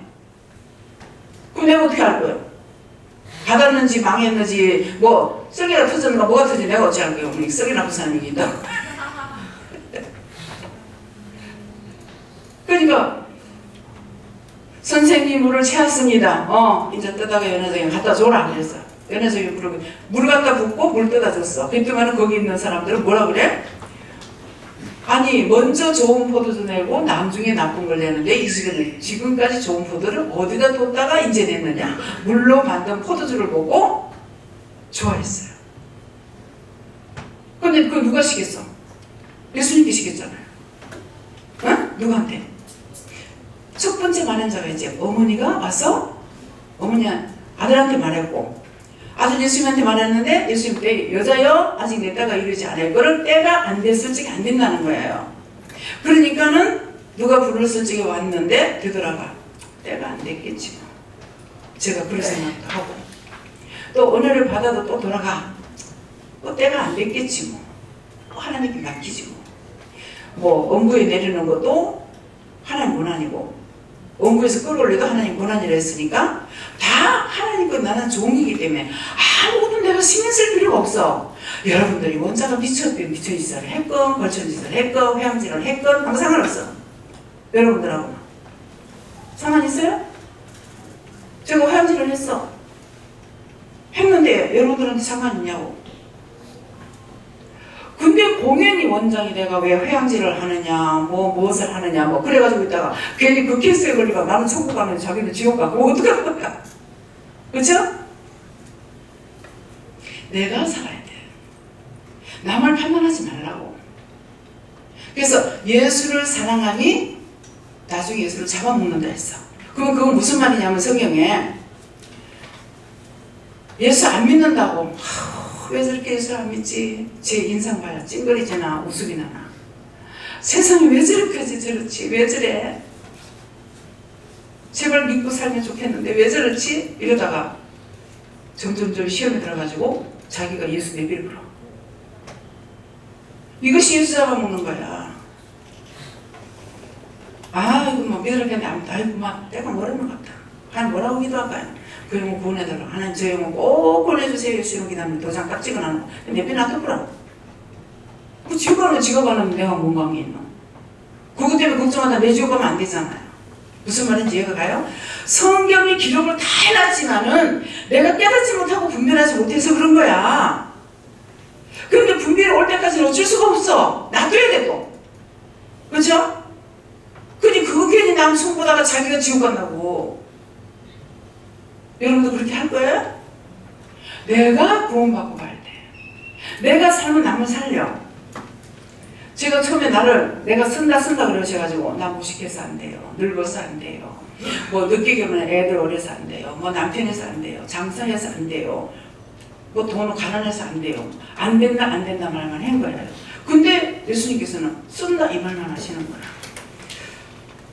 그럼 내가 어떻게 할 거야? 받았는지 망했는지 뭐 썩이가 터졌는가 뭐가 터졌는지 내가 어찌 할 거야. 우리 썩이 나쁜 사람이 있다고. 그러니까 선생님 물을 채웠습니다. 이제 뜨다가 연회장에 갖다 줘라 그랬어. 연회장에 물 갖다 붓고 물 떠다 줬어. 그랬더니 거기 있는 사람들은 뭐라 그래? 아니 먼저 좋은 포도주 내고 나중에 나쁜 걸 내는데 이 집에는 지금까지 좋은 포도를 어디다 뒀다가 이제 냈느냐. 물로 만든 포도주를 보고 좋아했어요. 근데 그거 누가 시켰어? 예수님께 시켰잖아요. 응? 누구한테? 첫 번째 말한 자가 이제 어머니가 와서 어머니 아들한테 말했고, 아들 예수님한테 말했는데 예수님 때 여자여 아직 내 때가 이르지 않을 거를 때가 안 됐을 적에 안 된다는 거예요. 그러니까는 누가 불렀을 적에 왔는데 되돌아가 때가 안 됐겠지 뭐. 제가 그런 생각도 하고, 또 은혜를 받아도 또 돌아가 또 때가 안 됐겠지 뭐. 하나님께 맡기지 뭐. 엄구에 내리는 것도 하나님 권한이고 엄구에서 끌어올려도 하나님 권한이라 했으니까 다 하나님 것. 나는 종이기 때문에 아무것도 내가 신경 쓸 필요가 없어. 여러분들이 원자가 미쳤든 미쳐짓을 했건 걸쳐짓을 했건 회양질을 했건 아무 상관없어. 여러분들하고 상관 있어요? 제가 회양질을 했어. 했는데 여러분들한테 상관 있냐고. 근데 공연히 원장이 내가 왜 회양질을 하느냐, 무엇을 하느냐, 그래가지고 있다가 괜히 그 케이스에 걸리가 나는 천국 가면 자기는 지옥 가. 그거 어떡할 거야? 그쵸? 내가 살아야 돼. 남을 판단하지 말라고. 그래서 예수를 사랑함이 나중에 예수를 잡아먹는다 했어. 그럼 그건 무슨 말이냐면 성경에 예수 안 믿는다고 왜 저렇게 예수를 안 믿지? 제 인상 봐야 찡그리지나 웃음이 나나. 세상이 왜 저렇게 저렇지? 왜 저래? 제발 믿고 살면 좋겠는데 왜 저렇지? 이러다가 점점점 시험에 들어가지고 자기가 예수 내비를 불어. 이것이 예수 잡아먹는 거야. 아이고 뭐 믿으라겠네. 아이고 막 내가 모르는 것 같다. 하나님 뭐라고 기도할까요? 그 영혼 구원해달라. 하나님 저 영혼 꼭 구원해주세요. 예수 기도하면 도장 딱 찍어놔놓고 내비 놔둬보라. 그 지옥 가면 지옥 가면 내가 뭔 관계 있노? 그것 때문에 걱정하다 내 지옥 가면 안 되잖아요. 무슨 말인지 이해가 가요? 성경이 기록을 다 해놨지만은 내가 깨닫지 못하고 분별하지 못해서 그런 거야. 그런데 분별이 올 때까지는 어쩔 수가 없어. 놔둬야 돼 또. 그렇죠? 그니 그거 괜히 남 손보다가 자기가 지옥 간다고. 여러분도 그렇게 할 거예요? 내가 구원받고 갈 때 내가 살면 남을 살려. 제가 처음에 나를 내가 쓴다 그러셔가지고 나 무식해서 안 돼요. 늙어서 안 돼요. 늦게 결혼해 애들 어려서 안 돼요. 남편해서 안 돼요. 장사해서 안 돼요. 돈을 가난해서 안 돼요. 안 된다 말만 한 거예요. 근데 예수님께서는 쓴다 이 말만 하시는 거야.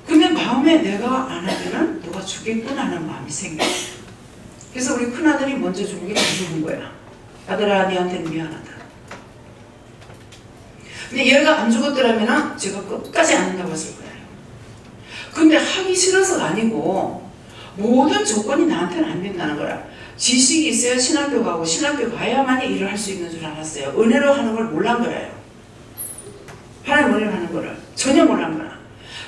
근데 마음에 내가 안 하면은 누가 죽겠구나 하는 마음이 생겨. 그래서 우리 큰아들이 먼저 죽은 게 죽은 거야. 아들아 니한테는 미안하다. 근데 얘가 안 죽었더라면 제가 끝까지 안 한다고 했을 거예요. 근데 하기 싫어서가 아니고 모든 조건이 나한테는 안 된다는 거야. 지식이 있어야 신학교 가고 신학교 가야만이 일을 할 수 있는 줄 알았어요. 은혜로 하는 걸 몰란 거예요. 하나님 은혜로 하는 거를 전혀 몰란 거야.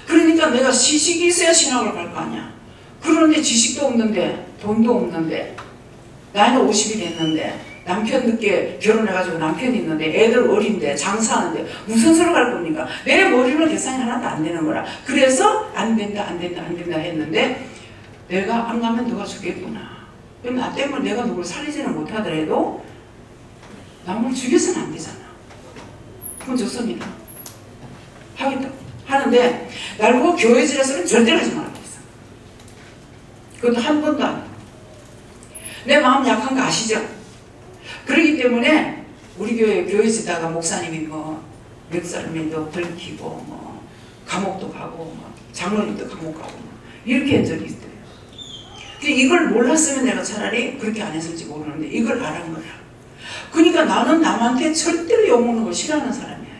그러니까 내가 지식이 있어야 신학을 갈 거 아니야. 그런데 지식도 없는데 돈도 없는데 나이는 50이 됐는데 남편 늦게 결혼해가지고 남편이 있는데 애들 어린데 장사하는데 무슨 소리 갈 겁니까? 내 머리로 계산이 하나도 안 되는 거라. 그래서 안 된다 했는데 내가 안 가면 누가 죽겠구나. 그럼 나 때문에 내가 누굴 살리지는 못하더라도 남을 죽여서는 안 되잖아. 그건 좋습니다. 하겠다. 하는데 날 보고 교회질에서는 절대로 하지 말라고 했어. 그것도 한 번도 안 해. 내 마음 약한 거 아시죠? 그렇기 때문에 우리 교회지다가 목사님이 멱살매도 들키고 감옥도 가고 장로님도 감옥 가고 이렇게 한 적이 있어요. 이걸 몰랐으면 내가 차라리 그렇게 안 했을지 모르는데 이걸 알은 거야. 그러니까 나는 남한테 절대로 욕먹는 걸 싫어하는 사람이에요.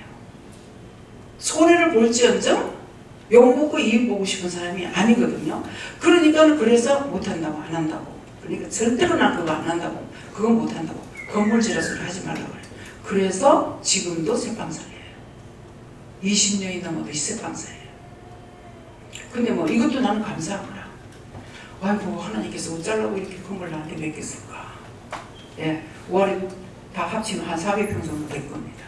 손해를 볼지언정 욕먹고 이익 보고 싶은 사람이 아니거든요. 그러니까 그래서 못한다고 안 한다고. 그러니까 절대로 난 그거 안 한다고. 그건 못한다고. 건물지라 소리 하지 말라고 그래. 그래서 지금도 새빵살이에요. 20년이 넘어도 새빵살이에요. 근데 이것도 나는 감사한 거야. 아이고 하나님께서 어쩌려고 이렇게 큰 걸 나한테 맡겼을까. 예, 월에 다 합치면 한 400평 정도 될 겁니다.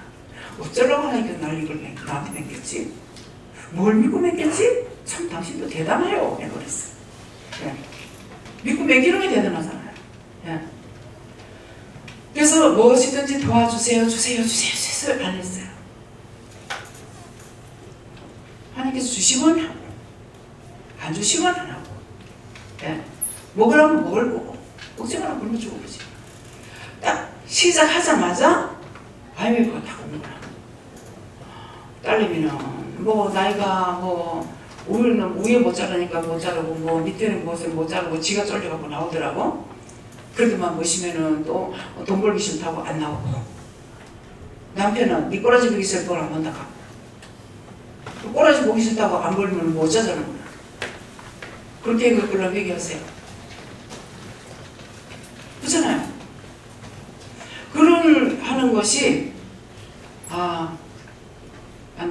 어쩌려고 하나님께서 날 이걸 나한테 맡겼지? 뭘 믿고 맡겼지? 참 당신도 대단해요. 해버렸어. 예. 믿고 맡기는 게 대단하잖아요. 예. 그래서 무엇이든지 도와주세요. 주세요. 안 했어요. 하나님께서 주시면 하고 안 주시면 안 하고, 예. 먹으라면 먹을 거고 먹지마라 굶어 죽어보지. 딱 시작하자마자 IMF가 딱 오는 거야. 딸내미는 뭐 나이가 뭐 우리는 위에 못 자라니까 못 자라고 뭐 밑에는 무엇을 못 자라고 지가 쫄려갖고 나오더라고. 그래도만 보시면은 또 돈 벌기 싫다고 안 나오고, 남편은 네 꼬라지 보기 싫을 걸 안 본다 가고, 꼬라지 보기 싫다고 안 벌면 못 자자는 거야. 그렇게 그걸로 얘기하세요. 그렇잖아요. 그런 하는 것이 안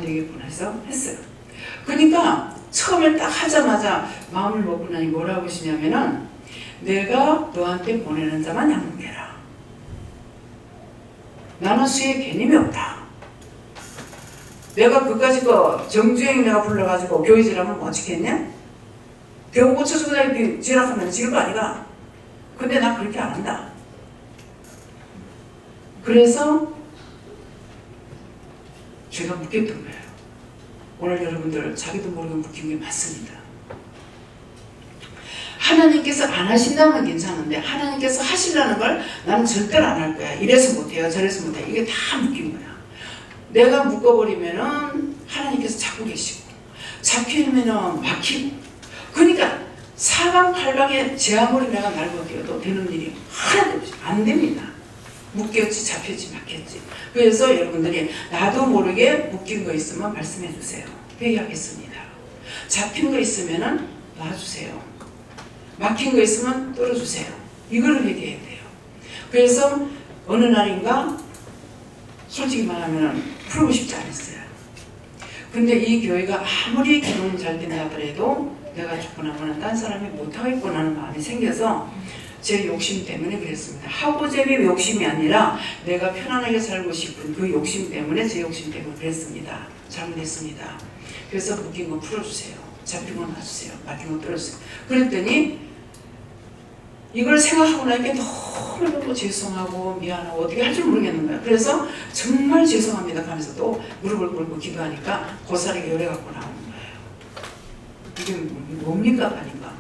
되겠구나 해서 했어요. 그러니까 처음에 딱 하자마자 마음을 먹고 나니 뭐라고 하시냐면은 내가 너한테 보내는 자만 양육해라. 나는 수에 개념이 없다. 내가 그까짓 거 정주행 내가 불러가지고 교회질하면 뭐 지겠냐? 병 고쳐주고 다니기 지락하면 지을 거 아니가? 근데 나 그렇게 안 한다. 그래서 제가 묻겠던 거예요. 오늘 여러분들 자기도 모르게 묻힌 게 많습니다. 하나님께서 안 하신다면 괜찮은데 하나님께서 하시려는 걸 나는 절대로 안 할 거야. 이래서 못해요. 저래서 못해요. 이게 다 묶인 거야. 내가 묶어버리면은 하나님께서 잡고 계시고, 잡히면은 막히고. 그러니까 사방팔방에 제 아무리 내가 날고 뛰어도 되는 일이 하나도 없이 안 됩니다. 묶였지 잡혔지 막혔지. 그래서 여러분들이 나도 모르게 묶인 거 있으면 말씀해 주세요. 회개하겠습니다. 잡힌 거 있으면은 놔주세요. 막힌 거 있으면 떨어주세요. 이거를 회개해야 돼요. 그래서 어느 날인가 솔직히 말하면 풀고 싶지 않았어요. 근데 이 교회가 아무리 기도는 잘 된다 하더라도 내가 죽고 나면 딴 사람이 못하겠구나 하는 마음이 생겨서 제 욕심 때문에 그랬습니다. 하고제비 욕심이 아니라 내가 편안하게 살고 싶은 그 욕심 때문에, 제 욕심 때문에 그랬습니다. 잘못했습니다. 그래서 묶인 거 풀어주세요. 잡힌 거 놔주세요. 막힌 거 떨어주세요. 그랬더니 이걸 생각하고 나니까 너무너무 죄송하고 미안하고 어떻게 할 줄 모르겠는 거예요. 그래서 정말 죄송합니다 하면서 또 무릎을 꿇고 기도하니까 고사리가 열해갖고 나오는 거예요. 이게 뭡니까? 하니까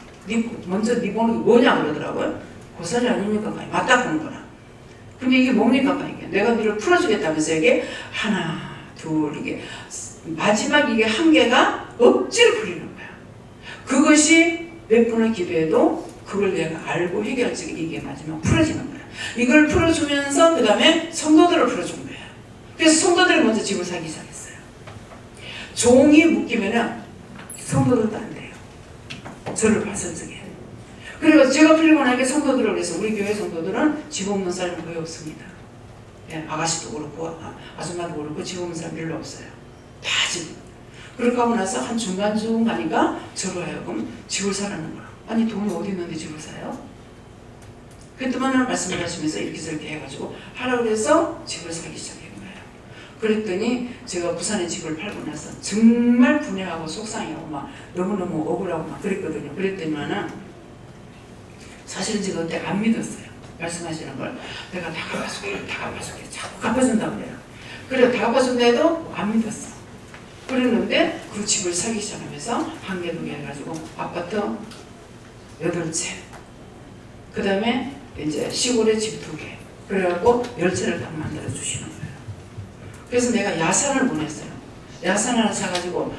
먼저 네 보는 게 뭐냐 그러더라고요. 고사리 아닙니까? 맞다 그런 거라. 근데 이게 뭡니까? 이게 내가 너를 풀어주겠다면서 이게 하나 둘 이게 마지막 이게 한계가 억지로 풀리는 거야. 그것이 몇 번을 기도해도 그걸 내가 알고 해결하지, 이게 마지막 풀어지는 거야. 이걸 풀어주면서 그 다음에 성도들을 풀어준 거야. 그래서 성도들이 먼저 집을 사기 시작했어요. 종이 묶이면은 성도들도 안 돼요. 저를 봤을 적에. 그리고 제가 풀리고 나니까 성도들을 그래서 우리 교회 성도들은 집 없는 사람이 거의 없습니다. 예, 아가씨도 그렇고 아줌마도 그렇고 집 없는 사람 별로 없어요. 다 집. 그렇게 하고 나서 한 중간중간이가 저로 하여금 집을 사라는 거야. 아니 돈이 어디 있는데 집을 사요? 그랬더만 말씀을 하시면서 이렇게 저렇게 해가지고 하라고 해서 집을 사기 시작한 거예요. 그랬더니 제가 부산에 집을 팔고 나서 정말 분해하고 속상해하고 막 너무너무 억울하고 막 그랬거든요. 그랬더니만은 사실은 제가 그때 안 믿었어요. 말씀하시는 걸. 내가 다 갚아줄게, 다 갚아줄게. 자꾸 갚아준다고 그래요. 그래 다 갚아준다 해도 안 믿었어. 그랬는데 그 집을 사기 시작하면서 한 개, 두 개 해가지고 아파트 8채. 그 다음에 이제 시골에 집 2개. 그래갖고 10채를 딱 만들어 주시는 거예요. 그래서 내가 야산을 보냈어요. 야산 하나 사가지고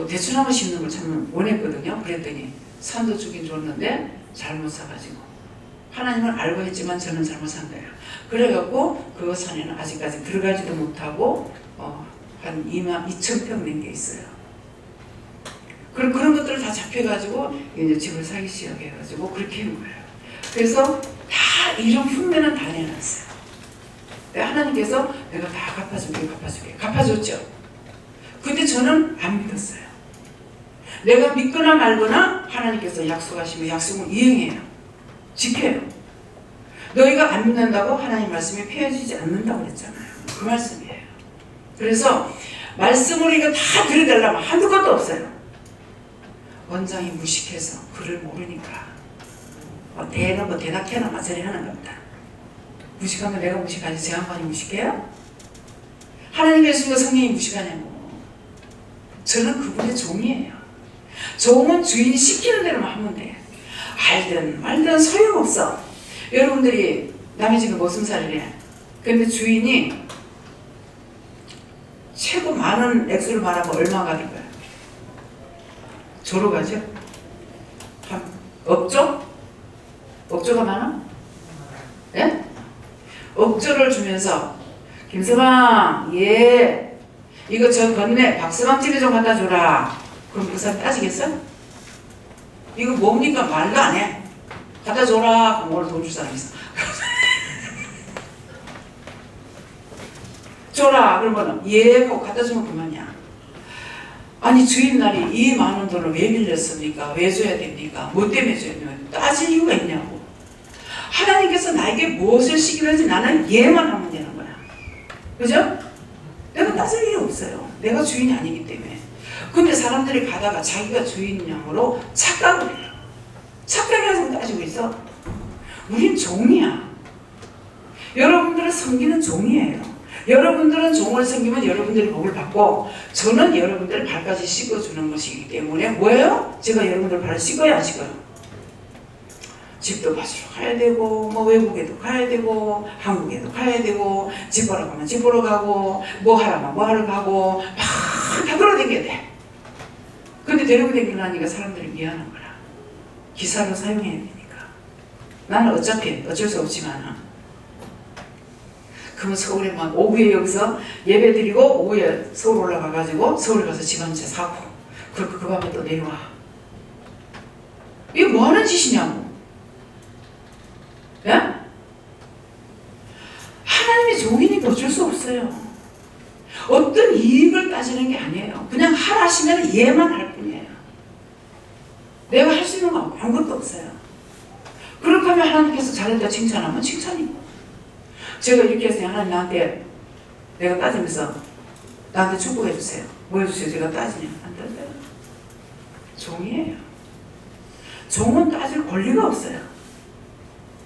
대추나무 심는 걸 참 원했거든요. 그랬더니 산도 주긴 줬는데 잘못 사가지고 하나님은 알고 했지만 저는 잘못 산 거예요. 그래갖고 그 산에는 아직까지 들어가지도 못하고 한 22,000평 된 게 있어요. 그런 것들을 다 잡혀가지고 이제 집을 사기 시작해가지고 그렇게 한 거예요. 그래서 다 이런 흉내는 다 내놨어요. 하나님께서 내가 다 갚아줄게 갚아줬죠. 근데 저는 안 믿었어요. 내가 믿거나 말거나 하나님께서 약속하시면 약속은 이행해요. 지켜요. 너희가 안 믿는다고 하나님 말씀이 폐해지지 않는다고 그랬잖아요. 그 말씀이에요. 그래서 말씀을 이거 다 들여달라면 한두 것도 없어요. 원장이 무식해서 글을 모르니까 대는 뭐 대답해나 마저리 하는 겁니다. 무식하면 내가 무식하지 제 양반이 무식해요? 하나님께서 성령이 무식하냐고. 저는 그분의 종이에요. 종은 주인이 시키는 대로만 하면 돼. 알든 말든 소용없어. 여러분들이 남의 집에 모슴살이를 해. 근데 주인이 최고 많은 액수를 말하면 얼마가 될 거야? 조로 가죠? 한 억조? 억조가 많아? 예? 억조를 주면서 김서방, 예, 이거 저 건네 박서방 집에 좀 갖다 줘라. 그럼 그 사람 따지겠어? 이거 뭡니까? 말도 안 해. 갖다 줘라. 그럼 오늘 돈 줄 사람 있어. 줘라. 그러면 예 하고 갖다 주면 그만이야. 아니 주인날이 이 많은 돈을 왜 빌렸습니까? 왜 줘야 됩니까? 뭐 때문에 줘야 됩니까? 따질 이유가 있냐고. 하나님께서 나에게 무엇을 시키는지 나는 예만 하면 되는 거야. 그죠? 내가 따질 일이 없어요. 내가 주인이 아니기 때문에. 근데 사람들이 가다가 자기가 주인 양으로 착각을 해요. 착각해서 따지고 있어. 우린 종이야. 여러분들은 섬기는 종이에요. 여러분들은 종을 섬기면 여러분들이 복을 받고 저는 여러분들 발까지 씻어주는 것이기 때문에 뭐예요? 제가 여러분들 발을 씻어야 안 씻어요? 집도 밭으로 가야 되고 뭐 외국에도 가야 되고 한국에도 가야 되고 집 보러 가면 집 보러 가고 뭐 하라면 뭐 하러 가고 막 다 돌아다녀야 돼. 근데 데리고 다니니까 사람들이 미안한 거야. 기사로 사용해야 되니까. 나는 어차피 어쩔 수 없지만 그러면 서울에 막 오후에 여기서 예배 드리고 오후에 서울 올라가가지고 서울 가서 집 한 채 사고 그리고 그 밤에 또 내려와. 이게 뭐 하는 짓이냐고. 예? 하나님의 종이니까 어쩔 수 없어요. 어떤 이익을 따지는 게 아니에요. 그냥 하라시면 예만 할 뿐이에요. 내가 할 수 있는 거 아무것도 없어요. 그렇게 하면 하나님께서 잘했다 칭찬하면 칭찬이고 제가 이렇게 해서 하나님 나한테 내가 따지면서 나한테 축복해 주세요. 뭐 해주세요? 제가 따지냐? 안 따져요. 종이에요. 종은 따질 권리가 없어요.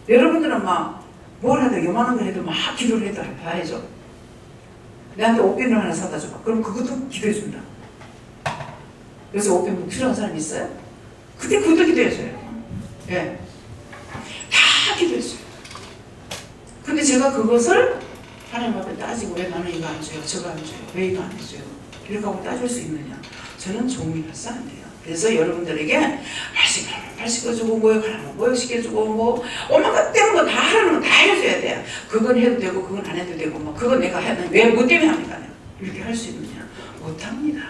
여러분들은 막 뭘 해도 요만한 거 해도 막 기도를 해도 다 해줘. 내한테 옷비누 하나 사다 줘봐. 그럼 그것도 기도해 준다. 그래서 옷비누 필요한 사람 있어요? 그때 그것도 기도해 줘요. 예. 다 기도해 줘요. 근데 제가 그것을 하나님 앞에 따지고 왜 나는 이거 안 줘요? 저거 안 줘요? 왜 이거 안 해줘요? 이렇게 하고 따질 수 있느냐? 저는 종이라서 안 돼요. 그래서 여러분들에게 발 씻어주고 모욕하라면 모욕시켜주고 뭐 엄마가 때문에 다 하라는 거 다 해줘야 돼요. 그건 해도 되고 그건 안 해도 되고 뭐 그건 내가 해야 돼. 왜 뭐 때문에 합니까? 이렇게 할 수 있느냐? 못합니다.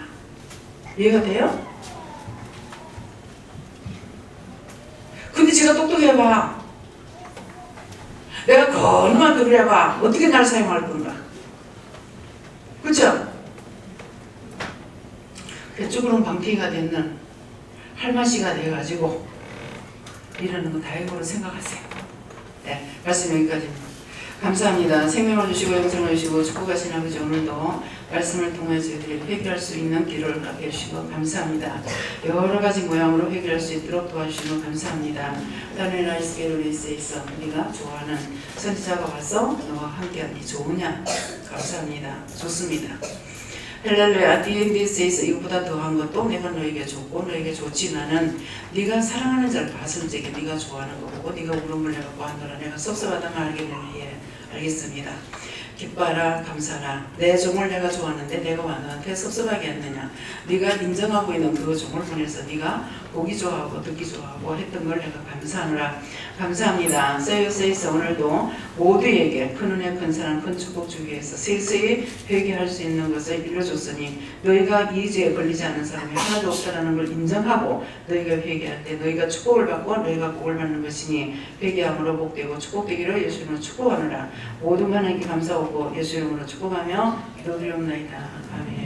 이해가 돼요? 근데 제가 똑똑해봐. 내가 건만 더 그래봐. 어떻게 날 사용할 건가? 그렇죠? 쭈그런 방태기가 됐는 할마씨가 돼가지고 이러는 거 다행으로 생각하세요. 네, 말씀 여기까지입니다. 감사합니다. 생명을 주시고 영생을 주시고 축복하신 아버지 오늘도 말씀을 통해서 저희들이 회개할 수 있는 길을 갖게 해주시고 감사합니다. 여러 가지 모양으로 회개할 수 있도록 도와주시고 감사합니다. 다른 라이스게로리스에 있어 우리가 좋아하는 선지자가 와서 너와 함께하니 좋으냐? 감사합니다. 좋습니다. 헬렐루야. D&D에 있어 이것보다 더한 것도 내가 너에게 줬고 너에게 줬지만은 네가 사랑하는 자를 봤을 적에 네가 좋아하는 거 보고 네가 울음을 내갖고 하노라. 내가 섭섭하다면 알겠느냐. 예, 알겠습니다. 기뻐하라 감사하라. 내 종을 내가 좋아하는데 내가 왜 너한테 섭섭하게 했느냐. 네가 인정하고 있는 그 종을 보내서 네가 보기 좋아하고 듣기 좋아하고 했던 걸 내가 감사하노라. 감사합니다. 세이서 오늘도 모두에게 큰 은혜 큰 사랑 큰 축복 주기 위해서 세세히 회개할 수 있는 것을 일러줬으니 너희가 이 죄에 걸리지 않는 사람이 하나도 없다는 걸 인정하고 너희가 회개할 때 너희가 축복을 받고 너희가 복을 받는 것이니 회개함으로 복되고 축복되기를 예수 이름으로 축복하노라. 모든 하나님께 감사하고 예수 이름으로 축복하며 기도드리옵나이다. 아멘.